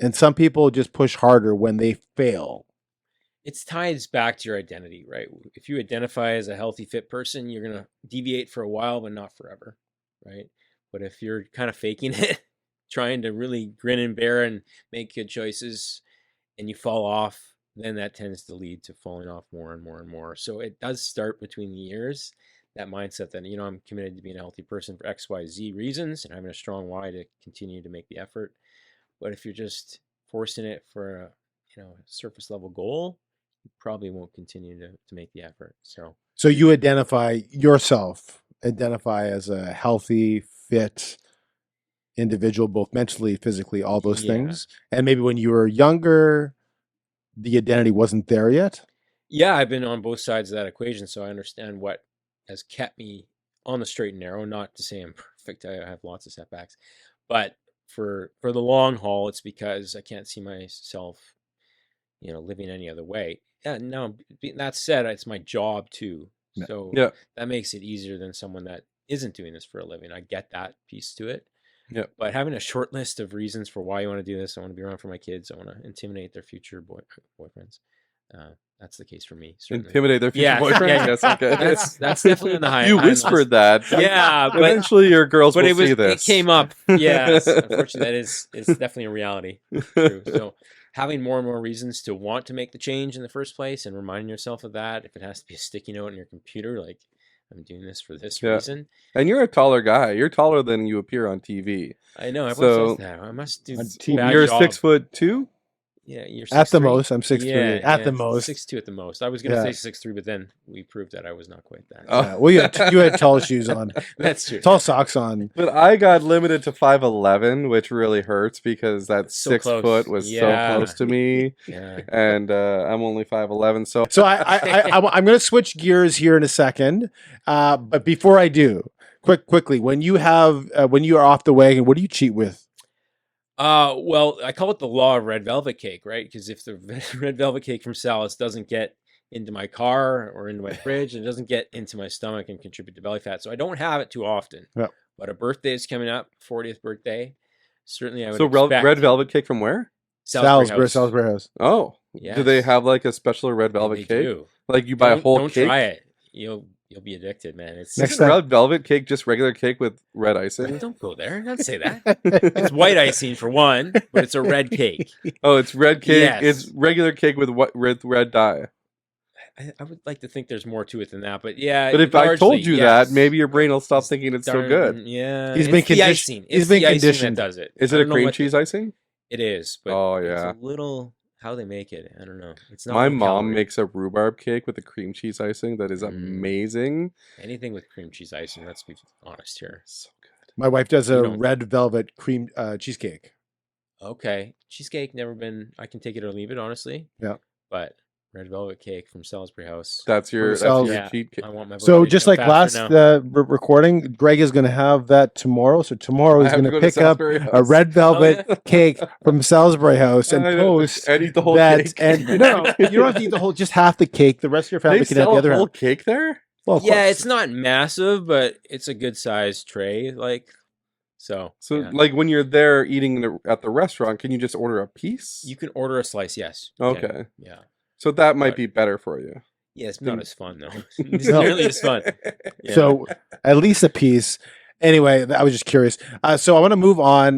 A: and some people just push harder when they fail?
B: It ties back to your identity, right? If you identify as a healthy, fit person, you're going to deviate for a while, but not forever, right? But if you're kind of faking it, trying to really grin and bear and make good choices, and you fall off, then that tends to lead to falling off more and more and more. So it does start between the years, that mindset that, I'm committed to being a healthy person for X, Y, Z reasons, and having a strong why to continue to make the effort. But if you're just forcing it for a surface level goal, you probably won't continue to make the effort. So
A: you identify as a healthy, fit individual, both mentally, physically, all those things. And maybe when you were younger, the identity wasn't there yet.
B: Yeah, I've been on both sides of that equation, so I understand what has kept me on the straight and narrow. Not to say I'm perfect. I have lots of setbacks, but for the long haul, it's because I can't see myself, living any other way. Yeah, no, that said, it's my job too. So that makes it easier than someone that isn't doing this for a living. I get that piece to it.
C: Yeah.
B: But having a short list of reasons for why you want to do this, I want to be around for my kids, I want to intimidate their future boyfriends. That's the case for me. Certainly.
C: Intimidate their future boyfriends.
B: Yeah.
C: Yes, okay.
B: That's definitely on the high.
C: You whispered that.
B: Yeah, but
C: eventually your girls will see
B: it
C: this.
B: came up. Yes, unfortunately, it's definitely a reality. True. So having more and more reasons to want to make the change in the first place, and reminding yourself of that, if it has to be a sticky note on your computer, like I'm doing this for this reason.
C: And you're a taller guy. You're taller than you appear on TV.
B: I know. Everyone says that. I must do.
C: You're 6'2".
B: Yeah, you're 6'3".
A: At the most, I'm 6'3". At the most,
B: 6'2" at the most. I was going to say 6'3", but then we proved that I was not quite that.
A: Well, you had tall shoes on.
B: That's true.
A: Tall socks on.
C: But I got limited to 5'11", which really hurts because that
B: So
C: 6
B: close.
C: foot was so close to me, and I'm only 5'11". So
A: I'm going to switch gears here in a second, but before I do, quickly, when you are off the wagon, what do you cheat with?
B: Well, I call it the law of red velvet cake, right? Because if the red velvet cake from Sal's doesn't get into my car or into my fridge, it doesn't get into my stomach and contribute to belly fat. So I don't have it too often. Yeah. But a birthday is coming up, 40th birthday. Certainly, I would expect.
C: Red velvet cake from where?
A: Salisbury House.
C: Oh,
B: yes.
C: Do they have like a special red velvet cake?
B: Do.
C: Like you buy a whole
B: don't
C: cake?
B: Don't try it. You'll be addicted, man.
C: Isn't red velvet cake just regular cake with red icing?
B: Don't go there. Don't say that. It's white icing for one, but it's a red cake.
C: Oh, it's red cake.
B: Yes.
C: It's regular cake with red dye.
B: I would like to think there's more to it than that, but yeah.
C: But if I told you that, maybe your brain will stop thinking it's so good.
B: Yeah,
A: he's been conditioned.
B: He's been conditioned. That does it.
C: Is it a cream cheese icing?
B: It is. But it's a little. How they make it, I don't know. It's not.
C: My mom makes a rhubarb cake with a cream cheese icing that is amazing.
B: Anything with cream cheese icing, let's be honest here.
C: So good.
A: My wife does a red velvet cream cheesecake.
B: Okay, cheesecake never been. I can take it or leave it, honestly.
A: Yeah,
B: but red velvet cake from Salisbury House.
C: That's your cheat cake.
B: I want my
A: so just like last recording, Greg is going to have that tomorrow. So tomorrow he's going to pick up a red velvet cake from Salisbury House and post
C: and eat the whole cake.
A: And no, you don't have to eat the whole. Just half the cake. The rest of your family can have the other
C: whole
A: half.
C: Cake there.
A: Well,
B: yeah, it's not massive, but it's a good sized tray. So
C: like when you're there eating at the restaurant, can you just order a piece?
B: You can order a slice. Yes.
C: Okay.
B: Yeah.
C: So that might be better for you.
B: Yeah, it's not as fun though. It's nearly as fun.
A: Yeah. So at least a piece. Anyway, I was just curious. So I want to move on.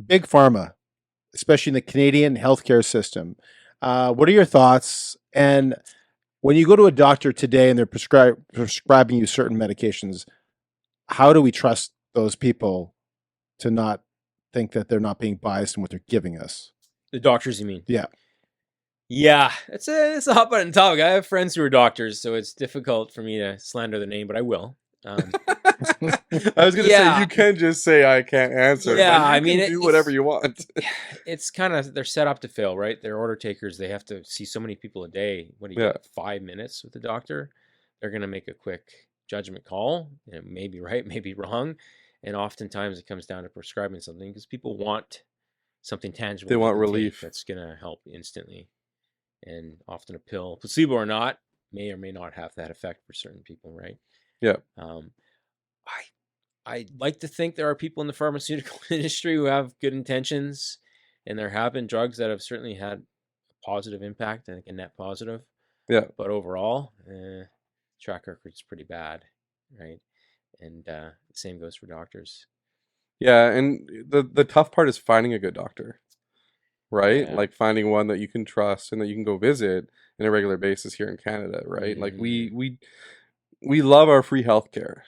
A: Big pharma, especially in the Canadian healthcare system. What are your thoughts? And when you go to a doctor today and they're prescribing you certain medications, how do we trust those people to not think that they're not being biased in what they're giving us?
B: The doctors, you mean?
A: Yeah.
B: Yeah, it's a hot button topic. I have friends who are doctors, so it's difficult for me to slander their name, but I will.
C: I was going to say, you can just say I can't answer.
B: Yeah,
C: but you
B: I mean,
C: can do whatever you want.
B: It's kind of, they're set up to fail, right? They're order takers. They have to see so many people a day. What do you get, 5 minutes with the doctor? They're going to make a quick judgment call. It may be right, maybe wrong. And oftentimes it comes down to prescribing something because people want something tangible.
C: They want relief.
B: That's going to help instantly. And often a pill, placebo or not, may or may not have that effect for certain people, right?
C: Yeah.
B: I like to think there are people in the pharmaceutical industry who have good intentions, and there have been drugs that have certainly had a positive impact, I think a net positive.
C: Yeah.
B: But overall, track record's pretty bad, right? And the same goes for doctors.
C: Yeah, and the tough part is finding a good doctor, right?
B: Yeah.
C: Like finding one that you can trust and that you can go visit on a regular basis here in Canada, right? Like we love our free healthcare,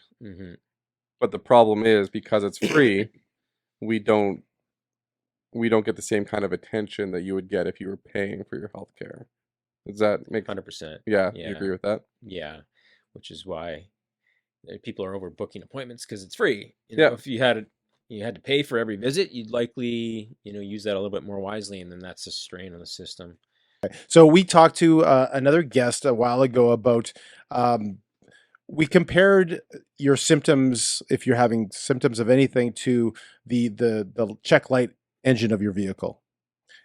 C: but the problem is because it's free, we don't get the same kind of attention that you would get if you were paying for your healthcare. Does that make
B: 100%?
C: Yeah, you agree with that?
B: Yeah, which is why people are overbooking appointments because it's free. You
C: Yeah.
B: know, if you had to pay for every visit, you'd likely use that a little bit more wisely, and then that's a strain on the system.
A: So we talked to another guest a while ago about we compared your symptoms, if you're having symptoms of anything, to the check light engine of your vehicle.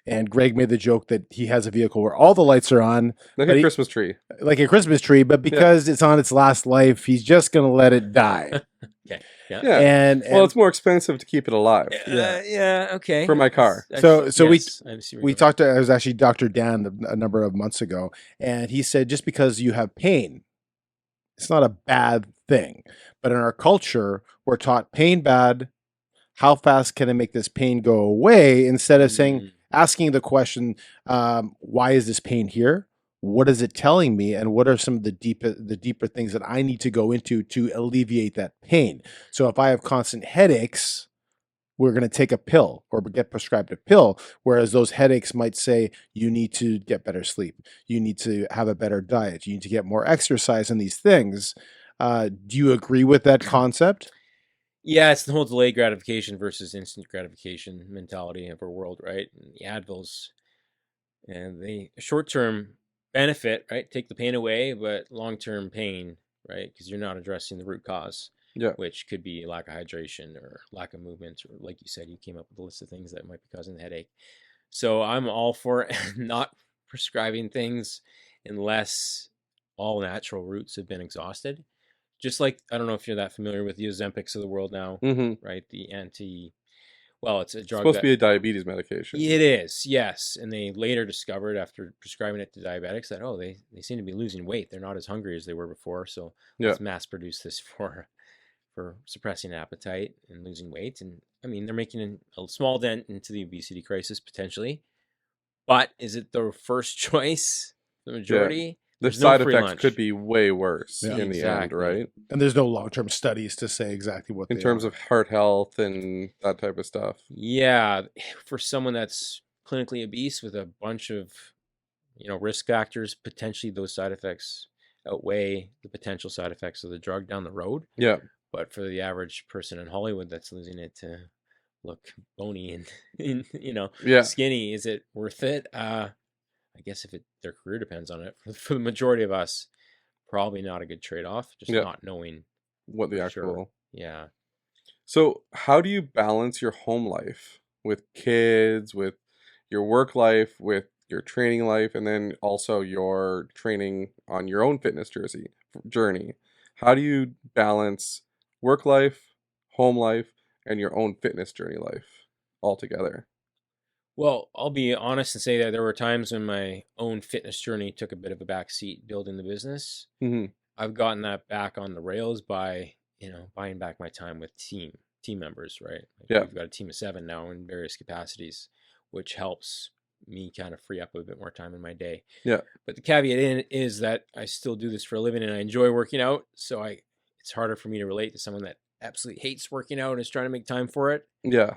A: And Greg made the joke that he has a vehicle where all the lights are on,
C: Like a Christmas tree.
A: like a Christmas tree, but because it's on its last life, he's just going to let it die.
B: Okay. Yeah.
C: Yeah.
A: And
C: Well, it's more expensive to keep it alive
B: Yeah. Okay.
C: for my car.
A: we talked to, it was actually Dr. Dan a number of months ago, and he said just because you have pain, it's not a bad thing. But in our culture, we're taught pain bad. How fast can I make this pain go away? Instead of asking the question, why is this pain here? What is it telling me? And what are some of the deeper things that I need to go into to alleviate that pain? So if I have constant headaches, we're going to take a pill or get prescribed a pill. Whereas those headaches might say, you need to get better sleep. You need to have a better diet. You need to get more exercise and these things. Do you agree with that concept?
B: Yeah, it's the whole delayed gratification versus instant gratification mentality of our world, right? And the Advils and the short-term benefit, right? Take the pain away, but long-term pain, right? Because you're not addressing the root cause, which could be lack of hydration or lack of movement, or like you said, you came up with a list of things that might be causing the headache. So I'm all for not prescribing things unless all natural routes have been exhausted. Just like, I don't know if you're that familiar with the Ozempics of the world now, right? It's a drug.
C: Supposed to be a diabetes medication.
B: It is, yes. And they later discovered after prescribing it to diabetics that, they seem to be losing weight. They're not as hungry as they were before. So let's mass produce this for suppressing appetite and losing weight. And I mean, they're making a small dent into the obesity crisis potentially. But is it the first choice, the majority?
C: Yeah. The side effects could be way worse in the end, right?
A: And there's no long-term studies to say exactly what
C: in terms of heart health and that type of stuff.
B: Yeah, for someone that's clinically obese with a bunch of, risk factors, potentially those side effects outweigh the potential side effects of the drug down the road.
C: Yeah.
B: But for the average person in Hollywood that's losing it to look bony and skinny, is it worth it? I guess if their career depends on it, for the majority of us, probably not a good trade-off, just not knowing
C: what the actual...
B: Sure. Yeah.
C: So how do you balance your home life with kids, with your work life, with your training life, and then also your training on your own fitness journey? How do you balance work life, home life, and your own fitness journey life all together?
B: Well, I'll be honest and say that there were times when my own fitness journey took a bit of a backseat building the business. I've gotten that back on the rails by buying back my time with team members, right? Like
C: Yeah.
B: we've got a team of 7 now in various capacities, which helps me kind of free up a bit more time in my day.
C: Yeah.
B: But the caveat in is that I still do this for a living and I enjoy working out. So it's harder for me to relate to someone that absolutely hates working out and is trying to make time for it.
C: Yeah.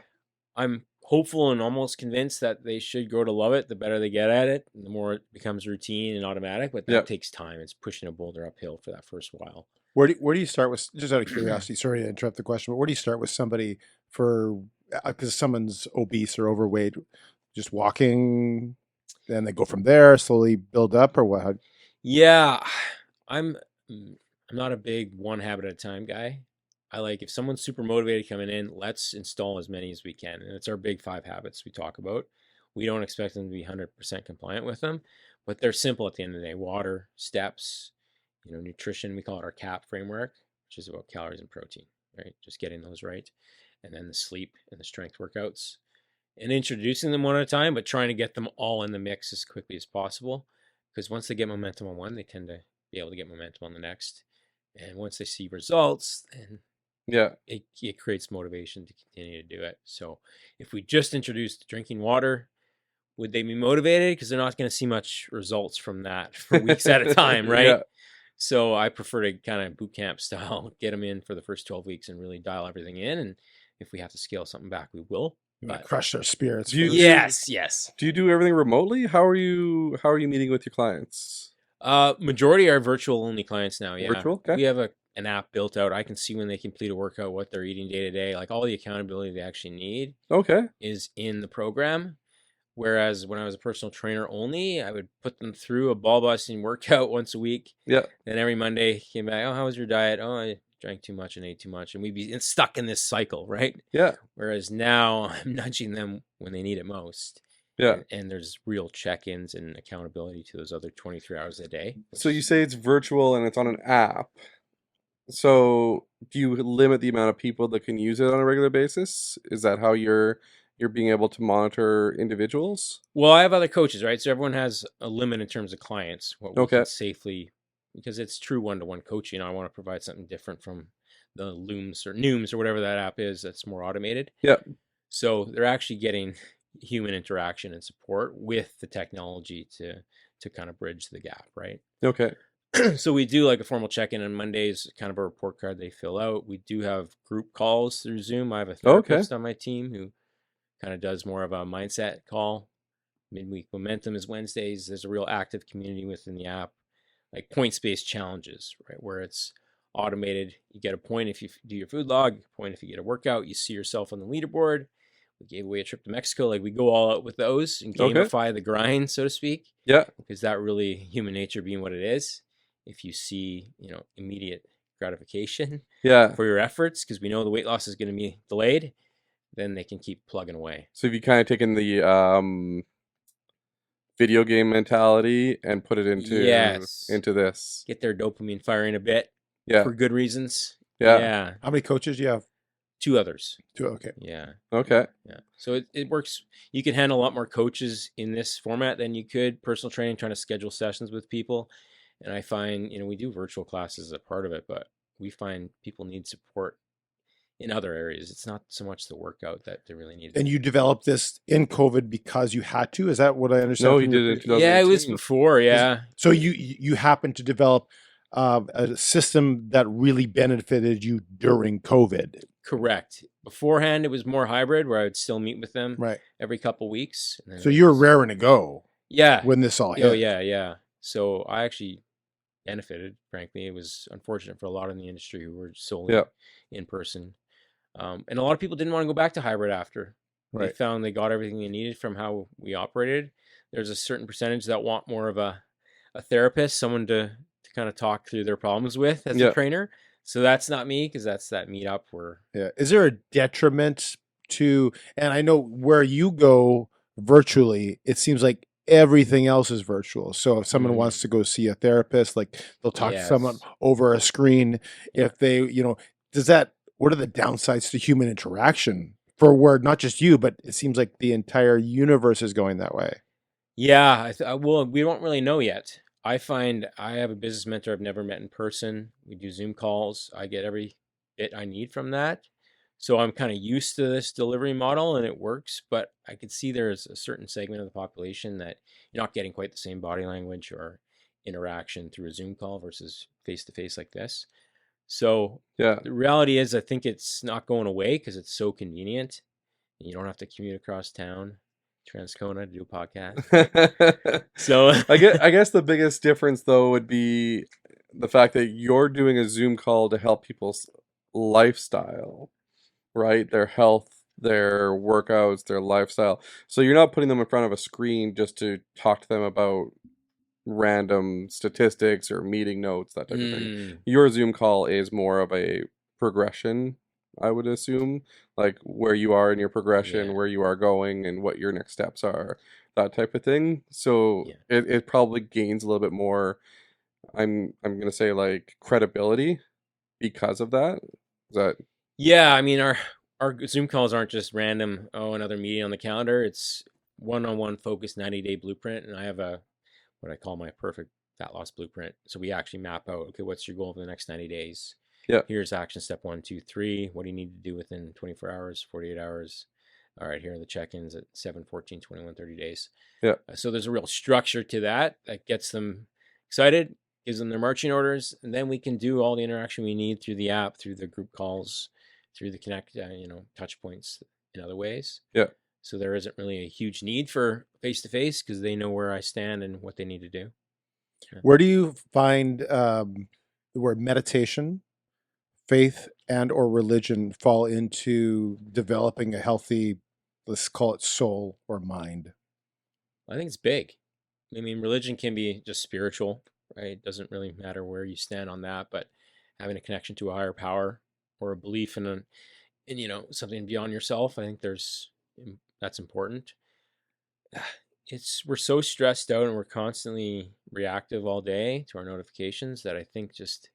B: I'm hopeful and almost convinced that they should grow to love it. The better they get at it, the more it becomes routine and automatic. But that
C: Yeah.
B: takes time. It's pushing a boulder uphill for that first while.
A: Where do you start with, just out of curiosity, sorry to interrupt the question, but where do you start with somebody because someone's obese or overweight, just walking, then they go from there, slowly build up, or what?
B: Yeah, I'm not a big one habit at a time guy. I like if someone's super motivated coming in, let's install as many as we can. And it's our big 5 habits we talk about. We don't expect them to be 100% compliant with them, but they're simple at the end of the day. Water, steps, nutrition. We call it our CAP framework, which is about calories and protein, right? Just getting those right. And then the sleep and the strength workouts. And introducing them one at a time, but trying to get them all in the mix as quickly as possible. Because once they get momentum on one, they tend to be able to get momentum on the next. And once they see results, then it creates motivation to continue to do it. So if we just introduced drinking water, would they be motivated? Because they're not going to see much results from that for weeks at a time, right?
C: Yeah.
B: So I prefer to kind of boot camp style, get them in for the first 12 weeks and really dial everything in. And if we have to scale something back, we will.
A: But crush their spirits.
B: Yes.
C: Do you do everything remotely? How are you meeting with your clients?
B: Majority are virtual only clients now. Yeah.
C: Virtual? Okay.
B: We have an app built out. I can see when they complete a workout, what they're eating day to day, like all the accountability they actually need
C: Okay.
B: is in the program. Whereas when I was a personal trainer only, I would put them through a ball busting workout once a week.
C: Yeah.
B: Then every Monday came back, oh, how was your diet? Oh, I drank too much and ate too much. And we'd be stuck in this cycle, right?
C: Yeah.
B: Whereas now I'm nudging them when they need it most.
C: Yeah.
B: And there's real check-ins and accountability to those other 23 hours a day.
C: So you say it's virtual and it's on an app. So do you limit the amount of people that can use it on a regular basis? Is that how you're being able to monitor individuals?
B: Well, I have other coaches, right? So everyone has a limit in terms of clients, what we
C: Okay.
B: can safely, because it's true one-to-one coaching. I want to provide something different from the Looms or Nooms or whatever that app is that's more automated.
C: Yeah.
B: So they're actually getting human interaction and support with the technology to kind of bridge the gap, right?
C: Okay.
B: So we do like a formal check-in on Mondays, kind of a report card they fill out. We do have group calls through Zoom. I have a therapist on my team who kind of does more of a mindset call. Midweek momentum is Wednesdays. There's a real active community within the app, like points-based challenges, right? Where it's automated. You get a point if you do your food log, a point if you get a workout, you see yourself on the leaderboard. We gave away a trip to Mexico. Like we go all out with those and gamify the grind, so to speak.
C: Yeah.
B: Because that really human nature being what it is. If you see, immediate gratification for your efforts, because we know the weight loss is going to be delayed, then they can keep plugging away.
C: So have you kind of taken the video game mentality and put it into this?
B: Get their dopamine firing a bit for good reasons.
C: Yeah.
A: How many coaches do you have?
B: 2 others.
A: 2. Okay.
B: Yeah.
C: Okay.
B: Yeah. So it works. You can handle a lot more coaches in this format than you could personal training, trying to schedule sessions with people. And I find, we do virtual classes as a part of it, but we find people need support in other areas. It's not so much the workout that they really need.
A: And you developed this in COVID because you had to? Is that what I understand?
C: No, you did it in 2018.
B: Yeah, it was before, yeah.
A: So you happened to develop a system that really benefited you during COVID.
B: Correct. Beforehand, it was more hybrid where I would still meet with them every couple weeks. And then
A: so you were raring to go.
B: Yeah.
A: When this all hit.
B: Oh, yeah. So I actually benefited, frankly. It was unfortunate for a lot in the industry who were solely in person. And a lot of people didn't want to go back to hybrid after. They found they got everything they needed from how we operated. There's a certain percentage that want more of a therapist, someone to kind of talk through their problems with as a trainer. So that's not me, because that's that meetup where...
A: Yeah. Is there a detriment to, and I know where you go virtually, it seems like everything else is virtual. So if someone wants to go see a therapist, like they'll talk to someone over a screen. If they, what are the downsides to human interaction for where not just you, but it seems like the entire universe is going that way?
B: Yeah. Well, we don't really know yet. I find I have a business mentor I've never met in person. We do Zoom calls. I get every bit I need from that. So I'm kind of used to this delivery model and it works, but I could see there's a certain segment of the population that you're not getting quite the same body language or interaction through a Zoom call versus face to face like this. So
C: Yeah.
B: the reality is, I think it's not going away because it's so convenient. You don't have to commute across town, Transcona, to do a podcast. So
C: I guess the biggest difference though would be the fact that you're doing a Zoom call to help people's lifestyle, right? Their health, their workouts, their lifestyle. So you're not putting them in front of a screen just to talk to them about random statistics or meeting notes, that type of thing. Your Zoom call is more of a progression, I would assume, like where you are in your progression,
B: Yeah.
C: where you are going, and what your next steps are, that type of thing. So
B: Yeah.
C: it probably gains a little bit more. I'm gonna say like credibility because of that. Is that
B: Yeah, I mean, our Zoom calls aren't just random, oh, another meeting on the calendar. It's one-on-one focused 90-day blueprint, and I have what I call my perfect fat loss blueprint. So we actually map out, okay, what's your goal for the next 90 days?
C: Yeah.
B: Here's action step 1, 2, 3. What do you need to do within 24 hours, 48 hours? All right, here are the check-ins at 7, 14, 21, 30 days.
C: Yeah.
B: So there's a real structure to that gets them excited, gives them their marching orders, and then we can do all the interaction we need through the app, through the group calls, through the connect, touch points in other ways.
C: Yeah.
B: So there isn't really a huge need for face-to-face because they know where I stand and what they need to do.
A: Where do you find the word meditation, faith, and or religion fall into developing a healthy, let's call it soul or mind?
B: I think it's big. I mean, religion can be just spiritual, right? It doesn't really matter where you stand on that, but having a connection to a higher power or a belief in something beyond yourself, I think that's important. We're so stressed out and we're constantly reactive all day to our notifications that I think just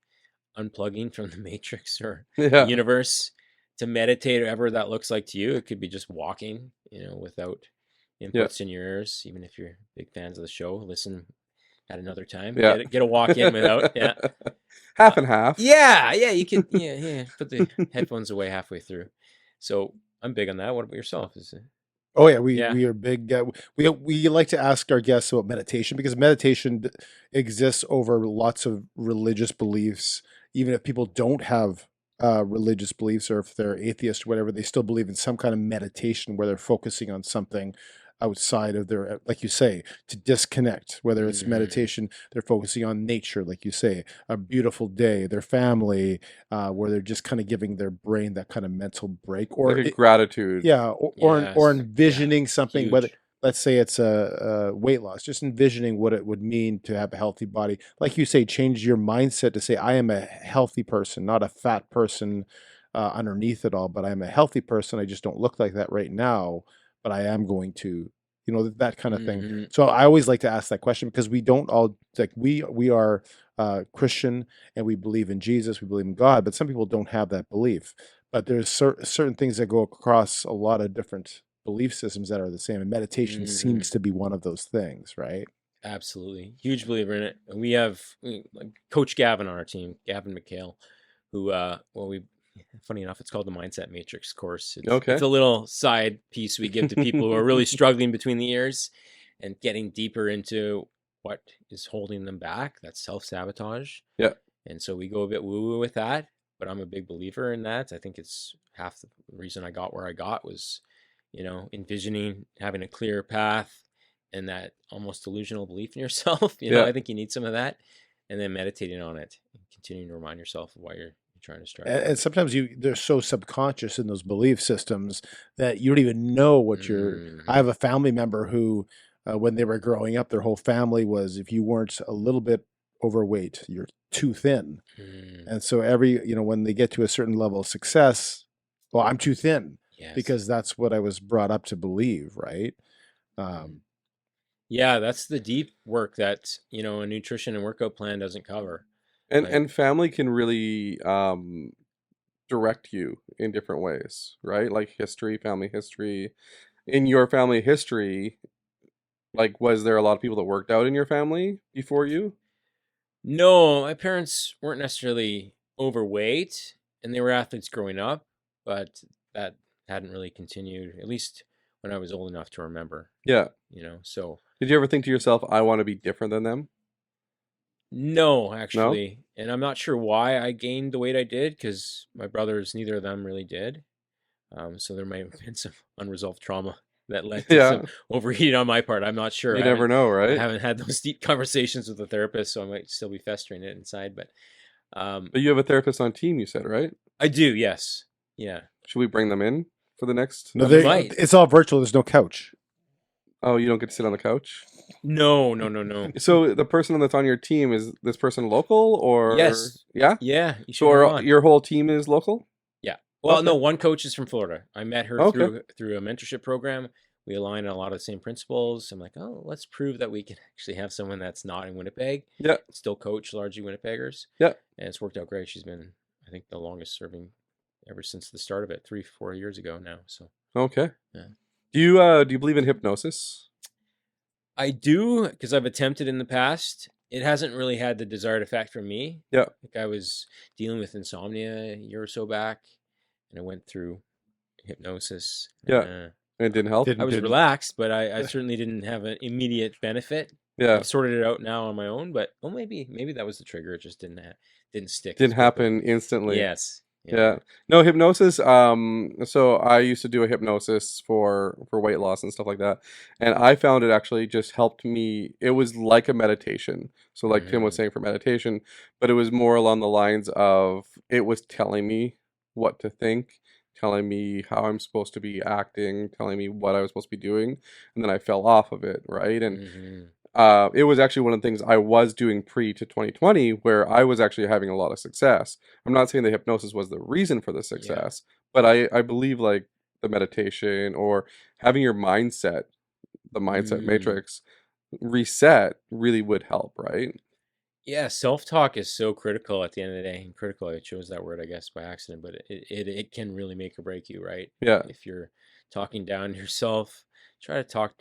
B: unplugging from the matrix or
C: yeah.
B: the universe to meditate, or whatever that looks like to you. It could be just walking, without inputs in your ears. Even if you're big fans of the show, listen at another time.
C: Yeah.
B: Get a walk in without. Yeah.
C: Half and half.
B: Yeah. You can. Yeah. Put the headphones away halfway through. So I'm big on that. What about yourself?
A: Oh yeah, we
B: Yeah.
A: are big. We like to ask our guests about meditation because meditation exists over lots of religious beliefs. Even if people don't have religious beliefs, or if they're atheist or whatever, they still believe in some kind of meditation where they're focusing on something outside of their, like you say, to disconnect. Whether it's meditation, they're focusing on nature, like you say, a beautiful day, their family, where they're just kind of giving their brain that kind of mental break, or
C: Like a gratitude.
A: yeah, or
B: Yes.
A: envisioning something. Whether
B: Huge.
A: let's say it's a weight loss, just envisioning what it would mean to have a healthy body. Like you say, change your mindset to say, I am a healthy person, not a fat person underneath it all, but I'm a healthy person. I just don't look like that right now, but I am going to, that kind of thing.
B: Mhm.
A: So I always like to ask that question because we don't all, like, we are Christian and we believe in Jesus, we believe in God, but some people don't have that belief. But there's certain things that go across a lot of different belief systems that are the same, and meditation seems to be one of those things, right?
B: Absolutely. Huge believer in it. And we have like Coach Gavin on our team, Gavin McHale, who, funny enough, it's called the Mindset Matrix course. It's a little side piece we give to people who are really struggling between the ears and getting deeper into what is holding them back. That's self-sabotage.
C: Yeah.
B: And so we go a bit woo-woo with that, but I'm a big believer in that. I think it's half the reason I got where I got was, envisioning having a clear path and that almost delusional belief in yourself. I think you need some of that, and then meditating on it and continuing to remind yourself of why you're trying to strive.
A: And sometimes they're so subconscious in those belief systems that you don't even know what you're. I have a family member who, when they were growing up, their whole family was, if you weren't a little bit overweight, you're too thin. And so when they get to a certain level of success, well, I'm too thin.
B: Yes.
A: Because that's what I was brought up to believe, right?
B: Yeah, that's the deep work that, a nutrition and workout plan doesn't cover.
C: And family can really direct you in different ways, right? Like family history. In your family history, like, was there a lot of people that worked out in your family before you?
B: No, my parents weren't necessarily overweight. and they were athletes growing up, but that hadn't really continued, at least when I was old enough to remember,
C: Yeah.
B: so
C: Did you ever think to yourself, I want to be different than them?
B: no, actually. And I'm not sure why I gained the weight I did, because my brothers, neither of them really did. So there might have been some unresolved trauma that led to some overheating on my part. I'm not sure.
C: You never know,
B: I
C: right?
B: haven't had those deep conversations with the therapist, so I might still be festering it inside. But
C: But you have a therapist on team, you said, right?
B: I do, yes. Yeah.
C: Should we bring them in for the next?
A: No,
B: Might.
A: it's all virtual. There's no couch.
C: Oh, you don't get to sit on the couch?
B: No.
C: So the person that's on your team, is this person local or?
B: Yes.
C: Yeah?
B: Yeah. You should
C: So
B: have her on.
C: your whole team is local?
B: Yeah. Well,
C: Okay.
B: no, one coach is from Florida. I met her
C: Okay.
B: through a mentorship program. We align on a lot of the same principles. I'm like, oh, let's prove that we can actually have someone that's not in Winnipeg.
C: Yeah.
B: Still coach largely Winnipeggers.
C: Yeah.
B: And it's worked out great. She's been, I think, the longest serving ever since the start of it, 3-4 years ago now. So
C: Okay.
B: Yeah.
C: Do you believe in hypnosis?
B: I do, because I've attempted in the past. It hasn't really had the desired effect for me.
C: Yeah.
B: Like I was dealing with insomnia a year or so back, and I went through hypnosis.
C: Yeah.
B: Uh,
C: And it didn't help?
A: Didn't-
B: I was relaxed, but I certainly didn't have an immediate benefit.
C: Yeah.
B: I've sorted it out now on my own, but maybe that was the trigger. It just didn't stick.
C: Didn't
B: as quickly.
C: happen instantly.
B: Yes.
C: Yeah. No, hypnosis. So I used to do a hypnosis for weight loss and stuff like that. And I found it actually just helped me. It was like a meditation. So like Tim was saying for meditation, but it was more along the lines of it was telling me what to think, telling me how I'm supposed to be acting, telling me what I was supposed to be doing. And then I fell off of it. Right. And
B: Mhm.
C: it was actually one of the things I was doing pre to 2020 where I was actually having a lot of success. I'm not saying the hypnosis was the reason for the success, but I believe like the meditation or having your mindset, the mindset matrix reset really would help, right?
B: Yeah, self-talk is so critical at the end of the day. And critical, I chose that word, I guess, by accident, but it can really make or break you, right?
C: Yeah.
B: If you're talking down to yourself, try to talk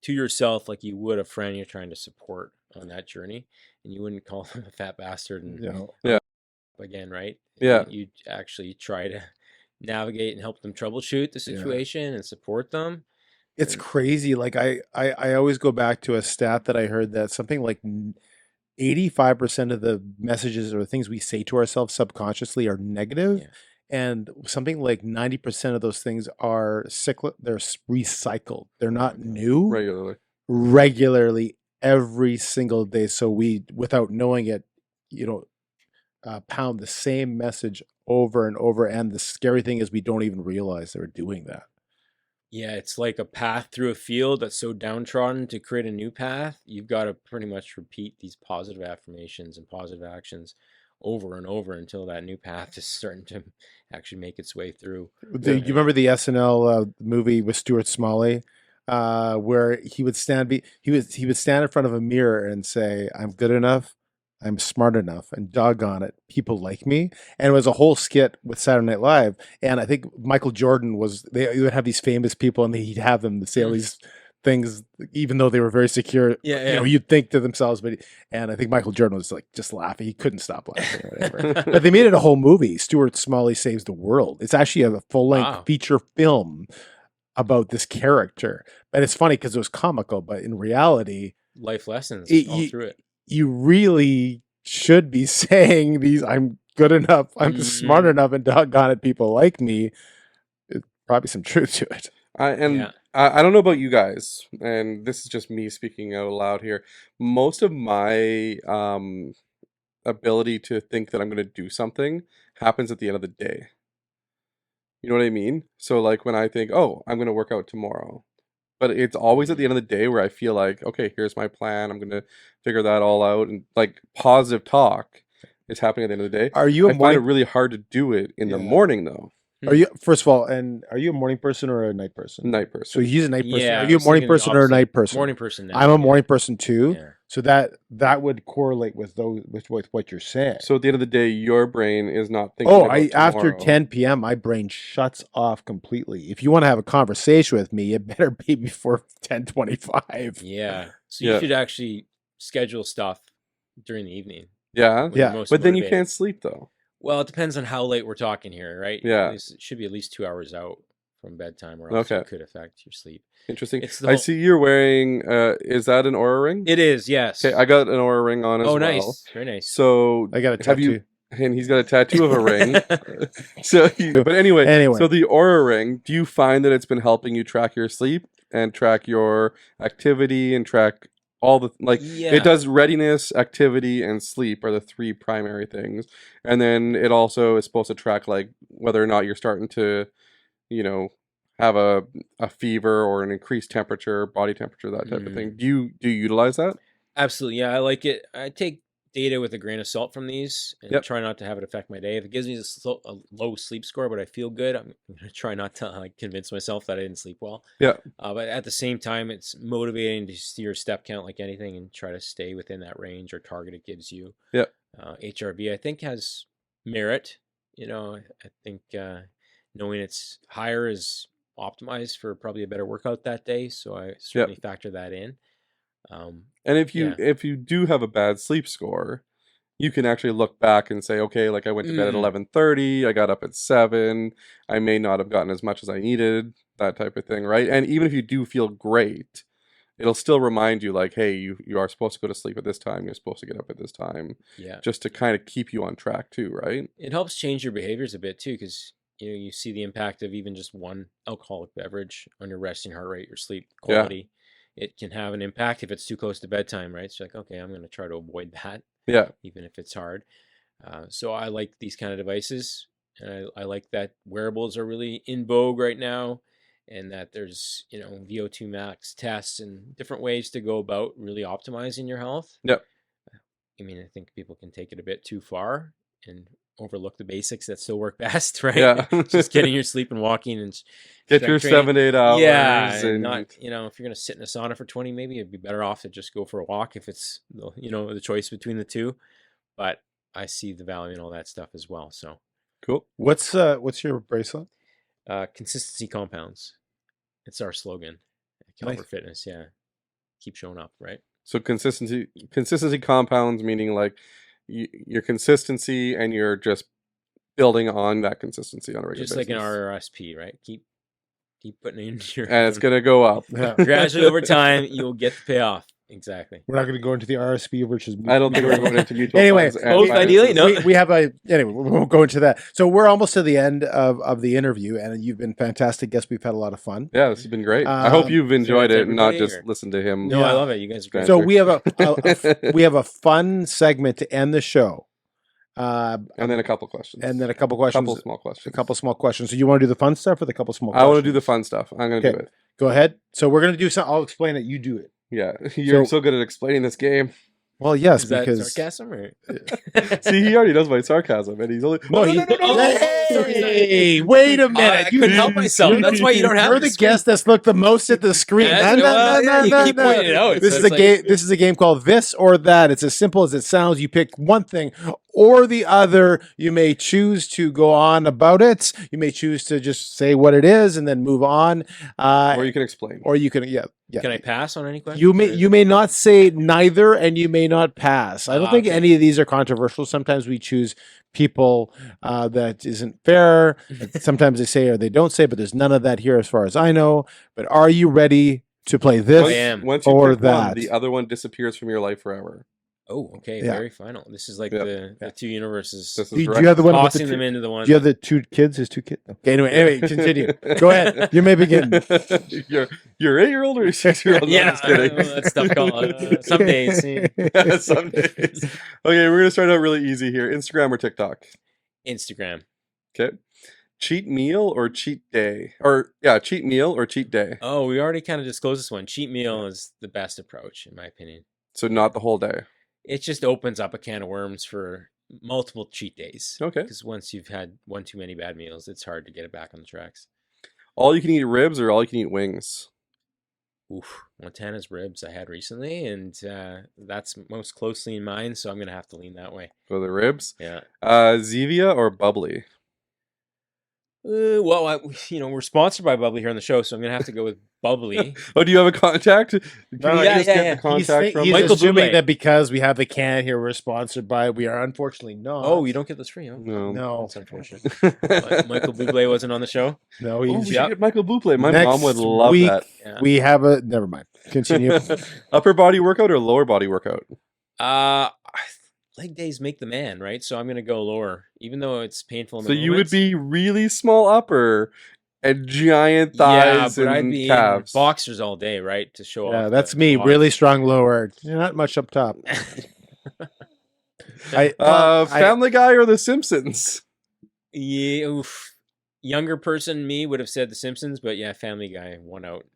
B: to yourself like you would a friend you're trying to support on that journey, and you wouldn't call them a fat bastard and
C: Yeah.
B: again, right?
C: Yeah.
B: You actually try to navigate and help them troubleshoot the situation and support them.
A: It's crazy. Like I always go back to a stat that I heard that something like 85% of the messages or things we say to ourselves subconsciously are negative.
B: Yeah.
A: And something like 90% of those things are cyclical. They're recycled. They're not new regularly every single day. So we, without knowing it, pound the same message over and over. And the scary thing is we don't even realize that we're doing that.
B: Yeah, it's like a path through a field that's so downtrodden. To create a new path, you've got to pretty much repeat these positive affirmations and positive actions over and over until that new path is starting to actually make its way through.
A: You remember the SNL movie with Stuart Smalley, where he would stand he would stand in front of a mirror and say, "I'm good enough, I'm smart enough, and doggone it, people like me." And it was a whole skit with Saturday Night Live. And I think Michael Jordan they would have these famous people and he'd have them say all these things, even though they were very secure. You'd think to themselves, and I think Michael Jordan was like just laughing. He couldn't stop laughing or whatever. But they made it a whole movie. Stuart Smalley Saves the World. It's actually a full-length feature film about this character. But it's funny because it was comical, but in reality,
B: life lessons all through it.
A: You really should be saying these, I'm good enough, I'm smart enough, and doggone it, people like me. There's probably some truth to it.
C: I don't know about you guys, and this is just me speaking out loud here. Most of my ability to think that I'm going to do something happens at the end of the day. You know what I mean? So like when I think, oh, I'm going to work out tomorrow. But it's always at the end of the day where I feel like, okay, here's my plan. I'm going to figure that all out. And like positive talk is happening at the end of the day. I find it really hard to do it in the morning though.
A: Are you, first of all, and are you a morning person or a night person?
C: Night person.
A: So he's a night person.
B: Yeah,
A: Are you a morning person or a night person?
B: Morning person now.
A: I'm a morning person too.
B: Yeah.
A: So that would correlate with what you're saying.
C: So at the end of the day, your brain is not thinking about
A: after
C: tomorrow.
A: 10 p.m., my brain shuts off completely. If you want to have a conversation with me, it better be before 10:25.
B: Yeah. So you should actually schedule stuff during the evening.
C: Yeah.
A: Yeah.
C: But then you can't sleep though.
B: Well, it depends on how late we're talking here, right?
C: Yeah.
B: It should be at least 2 hours out from bedtime, or else
C: Okay.
B: it could affect your sleep.
C: Interesting.
B: It's the
C: I
B: whole-
C: see you're wearing. Is that an Aura ring?
B: It is, yes.
C: Okay, I got an Aura ring on as
B: Oh,
C: well.
B: nice. Very nice.
C: So
A: I got a
C: have
A: tattoo.
C: you? And he's got a tattoo of a ring. But anyway, so the Aura ring. Do you find that it's been helping you track your sleep and track your activity and track all the
B: Yeah.
C: It does readiness, activity, and sleep are the 3 primary things, and then it also is supposed to track like whether or not you're starting to, have a fever or an increased temperature, body temperature, that type of thing. Do you utilize that?
B: Absolutely. Yeah, I like it. I take data with a grain of salt from these and try not to have it affect my day. If it gives me a low sleep score, but I feel good, I'm going to try not to convince myself that I didn't sleep well.
C: Yeah.
B: But at the same time, it's motivating to see your step count like anything and try to stay within that range or target it gives you.
C: Yeah.
B: HRV, I think, has merit. I think knowing it's higher is optimized for probably a better workout that day. So I certainly factor that in.
C: And if you do have a bad sleep score, you can actually look back and say, okay, like I went to bed at 11:30, I got up at 7, I may not have gotten as much as I needed, that type of thing, right? And even if you do feel great, it'll still remind you like, hey, you are supposed to go to sleep at this time, you're supposed to get up at this time.
B: Yeah.
C: Just to kind of keep you on track too, right?
B: It helps change your behaviors a bit too, because you see the impact of even just one alcoholic beverage on your resting heart rate, your sleep quality. It can have an impact if it's too close to bedtime, right? So like, okay, I'm going to try to avoid that.
C: Yeah.
B: Even if it's hard. So I like these kind of devices, and I like that wearables are really in vogue right now, and that there's VO2 max tests and different ways to go about really optimizing your health.
C: Yep.
B: I mean, I think people can take it a bit too far and overlook the basics that still work best, right?
C: Yeah.
B: Just getting your sleep and walking and
C: Get your 7 to 8 hours.
B: Yeah,
C: and
B: and not if you're gonna sit in a sauna for 20, maybe it'd be better off to just go for a walk if it's the choice between the two. But I see the value in all that stuff as well. So
C: cool.
A: What's your bracelet?
B: Consistency compounds. It's our slogan. Calvert Fitness. Yeah, keep showing up, right?
C: So consistency compounds, meaning like your consistency, and you're just building on that consistency on a regular
B: basis. Just like an RRSP, right? Keep putting it in your
C: and it's gonna go up.
B: Gradually over time, you'll get the payoff. Exactly.
A: We're not going to go into the RSP versus.
C: I don't think we're going into mutual
A: anyway.
C: funds.
B: Both ideally, no.
A: We have anyway. We won't go into that. So we're almost to the end of the interview, and you've been fantastic guest. We've had a lot of fun.
C: Yeah, this has been great. I hope you've enjoyed it and not just listen to him.
B: No, I love it. You guys are great.
A: So we have a fun segment to end the show.
C: And then a couple questions.
A: Couple
C: small questions.
A: A couple small questions. So you want to do the fun stuff or the couple small
C: I
A: questions?
C: want to do the fun stuff. I'm going to do it.
A: Go ahead. So we're going to do something. I'll explain it. You do it.
C: Yeah. You're so good at explaining this game.
A: Well, yes,
B: Is that
A: because
B: sarcasm or
C: see, he already knows my sarcasm, and he's only
B: no.
A: Hey, wait a minute!
B: I couldn't help myself. That's why you don't have.
A: You're the guest that's looked the most at the screen.
B: You keep pointing it out.
A: This is a game. This is a game called This or That. It's as simple as it sounds. You pick one thing or the other. You may choose to go on about it. You may choose to just say what it is and then move on.
C: Or you can explain.
A: Or you can
B: Can I pass on any question?
A: You may not say neither, and you may not pass. I don't think any of these are controversial. Sometimes we choose people that isn't fair. Sometimes they say or they don't say, but there's none of that here as far as I know. But are you ready to play this
C: Once you
A: or
C: pick
A: that?
C: One, the other one disappears from your life forever.
B: Oh, okay. Very final. This is like the two universes.
A: Do you have the one
B: tossing them into the one?
A: Do you have the two kids? His two kids? Okay, anyway, continue. Go ahead. You may begin.
C: Your 8-year-old or your 6-year-old?
B: Yeah,
C: I'm just kidding.
B: That's tough call. Some days.
C: Yeah, some days. Okay, we're gonna start out really easy here. Instagram or TikTok?
B: Instagram.
C: Okay. Cheat meal or cheat day? Cheat meal or cheat day?
B: Oh, we already kind of disclosed this one. Cheat meal is the best approach, in my opinion.
C: So not the whole day.
B: It just opens up a can of worms for multiple cheat days.
C: Okay.
B: Because once you've had one too many bad meals, it's hard to get it back on the tracks.
C: All you can eat ribs or all you can eat wings?
B: Oof. Montana's ribs I had recently, and that's most closely in mind, so I'm going to have to lean that way.
C: For the ribs?
B: Yeah.
C: Zevia or bubbly?
B: We're sponsored by Bubbly here on the show, so I'm gonna have to go with Bubbly.
C: Oh, do you have a contact? Can
A: No,
C: you
B: yeah,
C: just
B: yeah,
C: get
B: yeah.
C: the contact from
A: he's
B: Michael
A: assuming
B: Bublé.
A: that because we have the can here, we're sponsored by. We are unfortunately not.
B: Oh, you don't get this free, huh?
C: No.
A: No,
B: That's unfortunate. Michael Bublé wasn't on the show.
A: no.
C: Oh, we
A: He's,
C: should get Michael Bublé. My
A: Next
C: mom would love
A: week,
C: that.
B: Yeah.
A: we have a. Never mind. Continue.
C: Upper body workout or lower body workout?
B: Leg days make the man, right? So I'm gonna go lower, even though it's painful. In
C: So
B: the
C: you would
B: moments.
C: be really small upper and giant
B: Yeah,
C: thighs
B: but I'd
C: and
B: be
C: calves.
B: in boxers all day, right? To show off.
A: Yeah, that's
B: the
A: me.
B: quads.
A: Really strong lower. Not much up top.
C: Family Guy or The Simpsons?
B: Yeah, oof. Younger person me would have said The Simpsons, but yeah, Family Guy won out.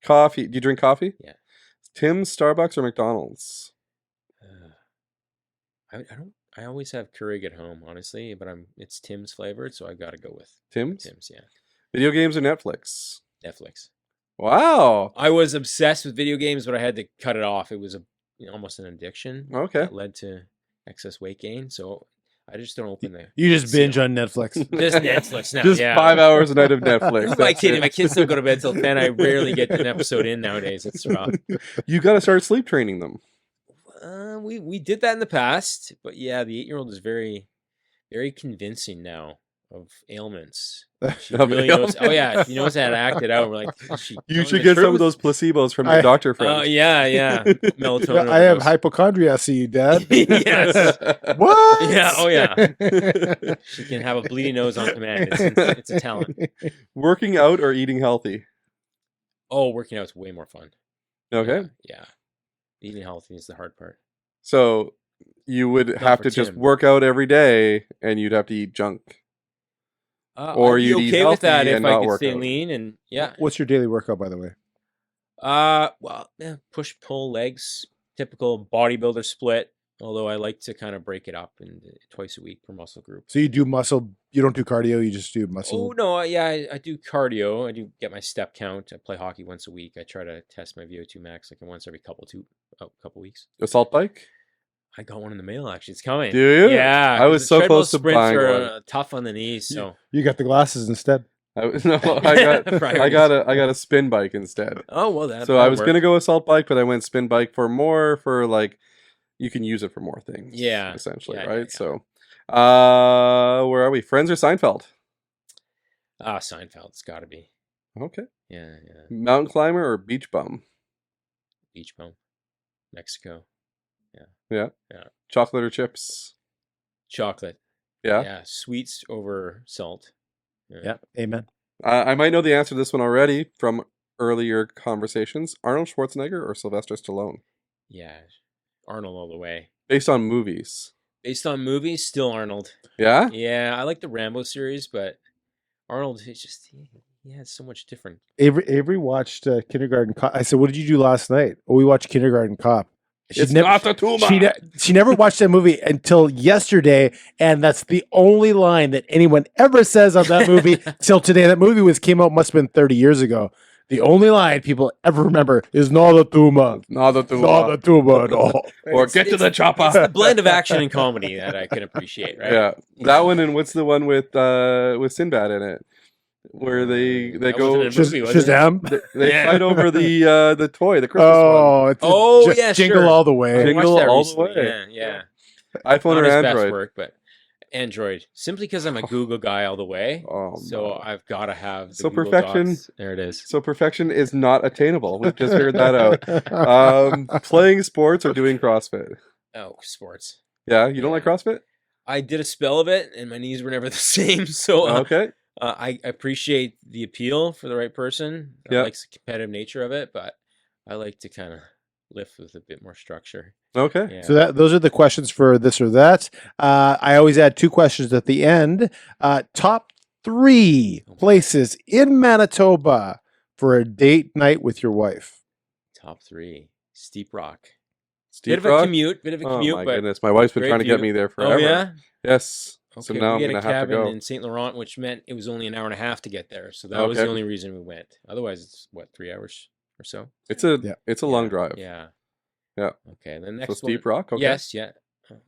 C: Coffee. Do you drink coffee?
B: Yeah.
C: Tim's, Starbucks, or McDonald's?
B: I don't. I always have Keurig at home, honestly, but it's Tim's flavored, so I got to go with
C: Tim's?
B: Tim's. Yeah,
C: Video games or Netflix?
B: Netflix.
C: Wow.
B: I was obsessed with video games, but I had to cut it off. It was almost an addiction.
C: Okay.
B: That led to excess weight gain, so I just don't open the.
A: You just binge on Netflix.
B: Just Netflix now.
C: Just
B: yeah.
C: 5 hours a night of Netflix.
B: Who am I
C: That's
B: kidding?
C: it.
B: My kids don't go to bed till 10. I rarely get an episode in nowadays. It's rough.
C: You got to start sleep training them.
B: We did that in the past, but yeah, the 8-year-old is very, very convincing now of ailments. She
C: Of
B: really knows. Oh yeah,
C: ailments.
B: she knows how to act it out. We're like, is she
C: You
B: telling
C: should
B: the
C: get some
B: truth?
C: of those placebos from your
A: I-
C: doctor
B: Oh
C: friend.
B: yeah, melatonin.
A: I have
B: overdose.
A: hypochondria. See you, Dad.
B: Yes.
A: What?
B: Yeah. Oh yeah. She can have a bleeding nose on command. It's a talent.
C: Working out or eating healthy?
B: Oh, working out is way more fun.
C: Okay.
B: Yeah. Eating healthy is the hard part.
C: So you would have
B: for
C: to just
B: Tim.
C: work out every day and you'd have to eat junk. Or
B: I'd be
C: you'd eat
B: okay with that
C: healthy
B: if
C: and
B: I
C: not
B: could
C: work
B: stay
C: out.
B: lean and yeah.
A: What's your daily workout, by the way?
B: Push, pull, legs, typical bodybuilder split. Although I like to kind of break it up in twice a week per muscle group.
A: So you do muscle. You don't do cardio. You just do muscle.
B: Oh no, I do cardio. I do get my step count. I play hockey once a week. I try to test my VO2 max like once every couple weeks.
C: Assault bike?
B: I got one in the mail actually. It's coming.
C: Do you?
B: Yeah,
C: I was
B: 'cause
C: so
B: treadmill
C: close to
B: sprints
C: buying
B: are,
C: one.
B: tough on the knees. So
A: You got the glasses instead.
C: I
B: Priorities.
C: got a spin bike instead.
B: oh well, that.
C: So I was gonna go assault bike, but I went spin bike for like you can use it for more things.
B: Yeah.
C: essentially,
B: Yeah,
C: right?
B: yeah.
C: So, where are we? Friends or Seinfeld?
B: Seinfeld's got to be.
C: Okay.
B: Yeah.
C: Mountain climber or beach bum?
B: Beach bum, Mexico.
C: Yeah.
B: Yeah.
C: Chocolate or chips?
B: Chocolate.
C: Yeah.
B: Yeah. Sweets over salt.
A: Yeah. Amen.
C: I might know the answer to this one already from earlier conversations. Arnold Schwarzenegger or Sylvester Stallone?
B: Yeah. Arnold all the way.
C: Based on movies.
B: Based on movies, still Arnold.
C: Yeah.
B: Yeah, I like the Rambo series, but Arnold is just he has so much different.
A: Avery watched Kindergarten Cop. I said, "What did you do last night?" Oh, we watched Kindergarten Cop.
C: It's not a tumor.
A: She never watched that movie until yesterday, and that's the only line that anyone ever says on that movie till today. That movie came out must have been 30 years ago. The only line people ever remember is "Not a tumor,
C: Not a tumor.
A: not a tumor at all."
C: Or get to the chopper.
B: It's the blend of action and comedy that I can appreciate, right?
C: Yeah, that one. And what's the one with Sinbad in it, where they
B: That
C: go
B: wasn't a movie, was it?
A: Shazam.
C: they
B: Yeah.
C: fight over the toy, the Christmas one.
A: Oh, it's
B: Oh, yeah,
A: Jingle
B: sure.
A: All the
B: I
A: Way.
B: watched
C: Jingle
B: that
C: all the
B: recently,
C: way.
B: Yeah.
C: iPhone
B: Not
C: or
B: his best
C: Android?
B: work, but Android. Simply because I'm a Google guy all the way.
C: Oh,
B: So
C: no.
B: I've got to have the
C: So
B: Google
C: perfection-
B: Docs. There it is.
C: So perfection is not attainable. We've just figured that out. Playing sports or doing CrossFit?
B: Oh, sports.
C: Yeah, you don't like CrossFit?
B: I did a spell of it, and my knees were never the same. So
C: Okay.
B: I appreciate the appeal for the right person.
C: Yeah.
B: I like the competitive nature of it, but I like to kind of lift with a bit more structure.
C: Okay.
B: Yeah.
A: So those are the questions for this or that. I always add 2 questions at the end. Top 3 places in Manitoba for a date night with your wife.
B: Top 3. Steep Rock.
C: Steve
B: Bit of a
C: Rock?
B: commute. Bit of a
C: Oh
B: commute,
C: my
B: but
C: goodness, my wife's been
B: great
C: trying to get
B: view.
C: me there forever.
B: Oh yeah.
C: Yes. So
B: Okay,
C: now I'm
B: we had
C: gonna
B: a
C: have to
B: cabin
C: go.
B: in St. Laurent, which meant it was only an hour and a half to get there. So that was the
C: Okay.
B: only reason we went. Otherwise, it's what, 3 hours or so.
C: It's a
A: Yeah.
C: long drive.
B: Yeah.
C: Yeah.
B: Okay. The
C: So
B: next
C: Steep
B: one.
C: Rock. Okay.
B: Yes. Yeah.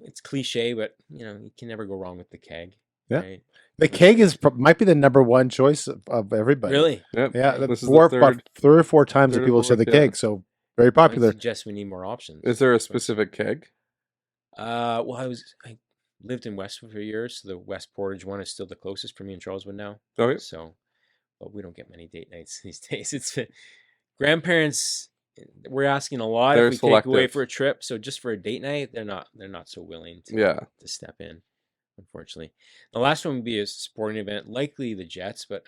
B: It's cliche, but you can never go wrong with the keg.
A: Yeah.
B: Right?
A: The keg might be the number one choice of everybody.
B: Really?
C: Yep.
A: Yeah,
C: This is
A: about
C: the
A: three or four times that
C: third or
A: people said the
C: fourth, yeah.
A: keg. So very
B: I
A: popular.
B: suggest we need more options.
C: Is there a
B: That's what I'm saying.
C: specific keg?
B: Well, I lived in Westwood for years, so the West Portage one is still the closest for me in Charleswood now.
C: Okay.
B: So, but we don't get many date nights these days. It's grandparents. We're asking a lot
C: They're
B: if we take away
C: selective.
B: for a trip. So just for a date night, they're not so willing to
C: Yeah.
B: to step in. Unfortunately, the last one would be a sporting event, likely the Jets, but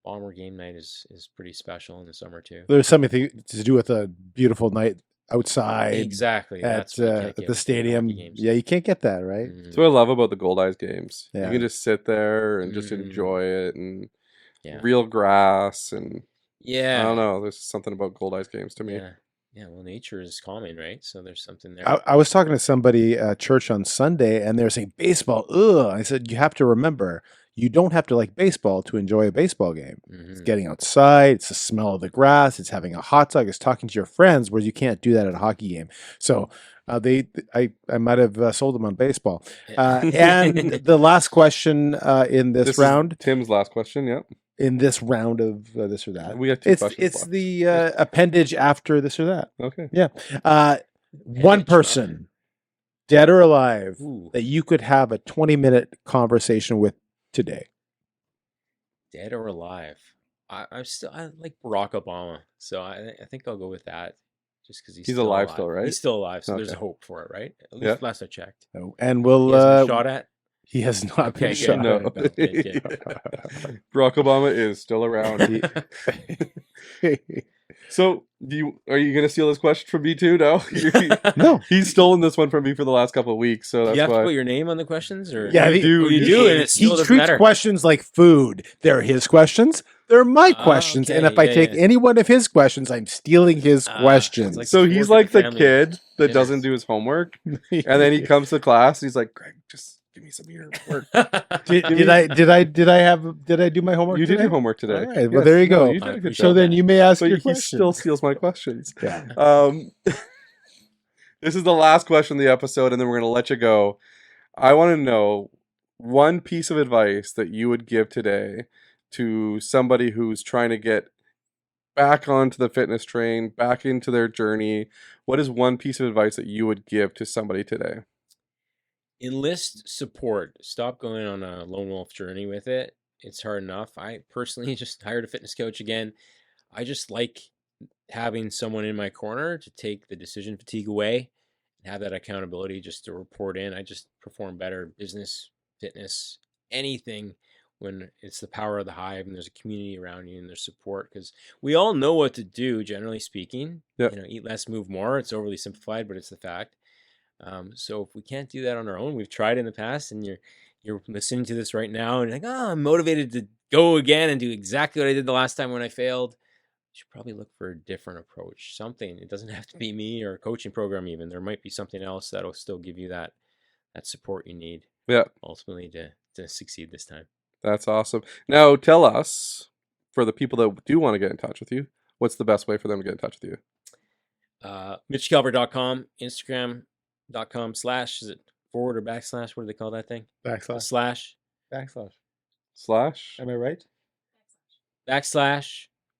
B: Bomber game night is pretty special in the summer too.
A: There's something to do with a beautiful night outside
B: Exactly.
A: at
B: That's what you can't
A: at
B: get
A: the
B: with hockey
A: stadium.
B: games.
A: Yeah, you can't get that, right?
B: Mhm.
C: That's what I love about the Gold Eyes games.
A: Yeah.
C: You can just sit there and just
B: Mm.
C: enjoy it, and
B: Yeah.
C: real grass, and
B: Yeah.
C: I don't know. There's something about Gold Eyes games to me.
B: Yeah. Yeah. Well, nature is calming, right? So there's something there.
A: I was talking to somebody at church on Sunday, and they were saying baseball. Ugh! I said you have to remember, you don't have to like baseball to enjoy a baseball game. It's
B: Mhm.
A: getting outside. It's the smell of the grass. It's having a hot dog. It's talking to your friends, where you can't do that at a hockey game. So I might have sold them on baseball. And the last question in this
C: This is
A: round,
C: Tim's last question. Yep.
A: in this round of this or that,
C: We got two questions
A: it's
C: left.
A: the appendage after this or that.
C: Okay.
A: Yeah. One
B: Appendage,
A: person, dead or alive,
B: Ooh,
A: that you could have a 20-minute conversation with today.
B: dead or alive? I like Barack Obama, so I think I'll go with that. Just because he's
C: He's
B: still
C: alive still, right?
B: He's still alive, so there's
C: Okay.
B: hope for it, right? At least
C: Yeah.
B: last I checked.
A: Oh, and
B: He
A: we'll
B: hasn't been shot at.
A: he has not
B: Okay,
A: been
B: good.
A: shot.
C: No.
A: at,
B: Okay.
C: Barack Obama is still around.
A: no.
C: So, are you going to steal this question from me too? No.
A: No.
C: He's stolen this one from me for the last couple of weeks, so
B: Do
C: that's
B: you have to
C: why.
B: put your name on the questions, or
A: Yeah,
C: You do.
B: you do, and it
A: He
B: still doesn't
A: treats
B: matter.
A: questions like food. They're his questions. They're my
B: Ah,
A: questions. And
B: okay,
A: if I
B: yeah,
A: take
B: yeah.
A: any one of his questions, I'm stealing his
B: Ah,
A: questions.
B: it's like-
C: So he's
B: Work
C: like
B: at the
C: the
B: family
C: kid that
B: dinners.
C: doesn't do his homework, and then he comes to class. And he's like, "Greg, just give me some of your work."
A: did I do my homework?
C: You did
A: today?
C: your homework today.
A: All right, well, there you go.
C: You did
B: I
C: a good
B: appreciate
A: So
C: job.
A: then you may ask
C: So
A: your
C: he
A: question.
C: still steals my questions.
A: Yeah.
C: This is the last question of the episode, and then we're going to let you go. I want to know one piece of advice that you would give today to somebody who's trying to get back onto the fitness train, back into their journey. What is one piece of advice that you would give to somebody today?
B: Enlist support. Stop going on a lone wolf journey with it. It's hard enough. I personally just hired a fitness coach again. I just like having someone in my corner to take the decision fatigue away and have that accountability just to report in. I just perform better, business, fitness, anything, when it's the power of the hive and there's a community around you and there's support, because we all know what to do, generally speaking.
C: Yeah.
B: Eat less, move more. It's overly simplified, but it's the fact. So if we can't do that on our own, we've tried in the past, and you're listening to this right now and you're like, oh, I'm motivated to go again and do exactly what I did the last time when I failed. You should probably look for a different approach. Something. It doesn't have to be me or a coaching program even. There might be something else that'll still give you that support you need.
C: Yeah.
B: Ultimately to succeed this time.
C: That's awesome. Now, tell us, for the people that do want to get in touch with you, what's the best way for them to get in touch with you?
B: MitchCalvert.com, Instagram.com/ is it forward or backslash? What do they call that thing?
A: Backslash.
C: Slash?
A: Am I right?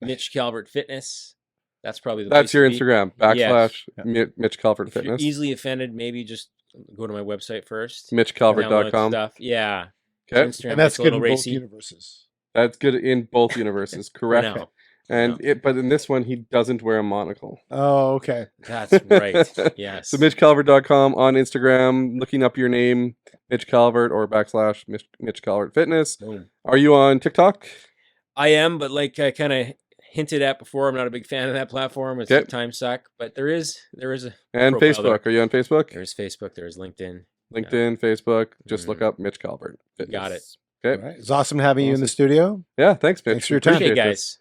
B: Mitch Calvert Fitness. That's probably the
C: That's
B: place
C: your
B: to be.
C: Instagram.
B: Yes.
C: Mitch Calvert
B: If you're
C: Fitness.
B: easily offended, maybe just go to my website first.
C: MitchCalvert.com.
B: Download stuff. Yeah.
C: Okay.
B: Instagram
A: And that's
B: gets a
A: good
B: little
A: in both
B: racy.
A: universes.
C: That's good in both universes.
B: For
C: Correct.
B: now.
C: And but in this one, he doesn't wear a monocle.
A: Oh, okay.
B: That's right. Yes.
C: So MitchCalvert.com on Instagram, looking up your name, Mitch Calvert, or / Mitch Calvert Fitness.
B: Boom.
C: Are you on TikTok?
B: I am, but like I kind of hinted at before, I'm not a big fan of that platform. It's
C: Okay.
B: a time suck, but there is a
C: And
B: profile
C: Facebook. Are you on Facebook?
B: There's Facebook, there's LinkedIn.
C: LinkedIn, Facebook. Just look up Mitch Calvert Fitness.
B: Got it.
C: Okay.
A: All right. It's awesome having you in the studio.
C: Yeah, thanks, Mitch.
A: Thanks for your time.
B: Okay,
C: Appreciate
B: guys.
C: this.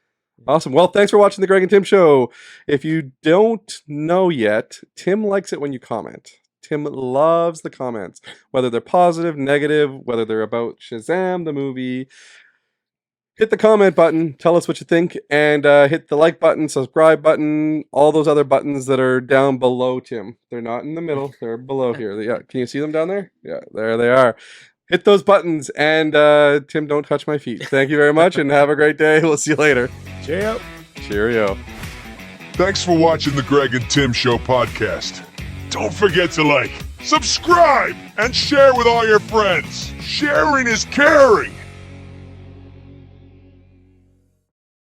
C: Awesome. Well, thanks for watching the Greg and Tim Show. If you don't know yet, Tim likes it when you comment. Tim loves the comments, whether they're positive, negative, whether they're about Shazam, the movie. Hit the comment button, tell us what you think, and hit the like button, subscribe button, all those other buttons that are down below Tim. They're not in the middle, they're below here. Yeah, can you see them down there? Yeah, there they are. hit those buttons. And Tim, don't touch my feet. Thank you very much, and have a great day. We'll see you later.
A: Cheerio.
C: Cheerio.
D: Thanks for watching the Greg and Tim Show podcast. Don't forget to like, subscribe, and share with all your friends. Sharing is caring.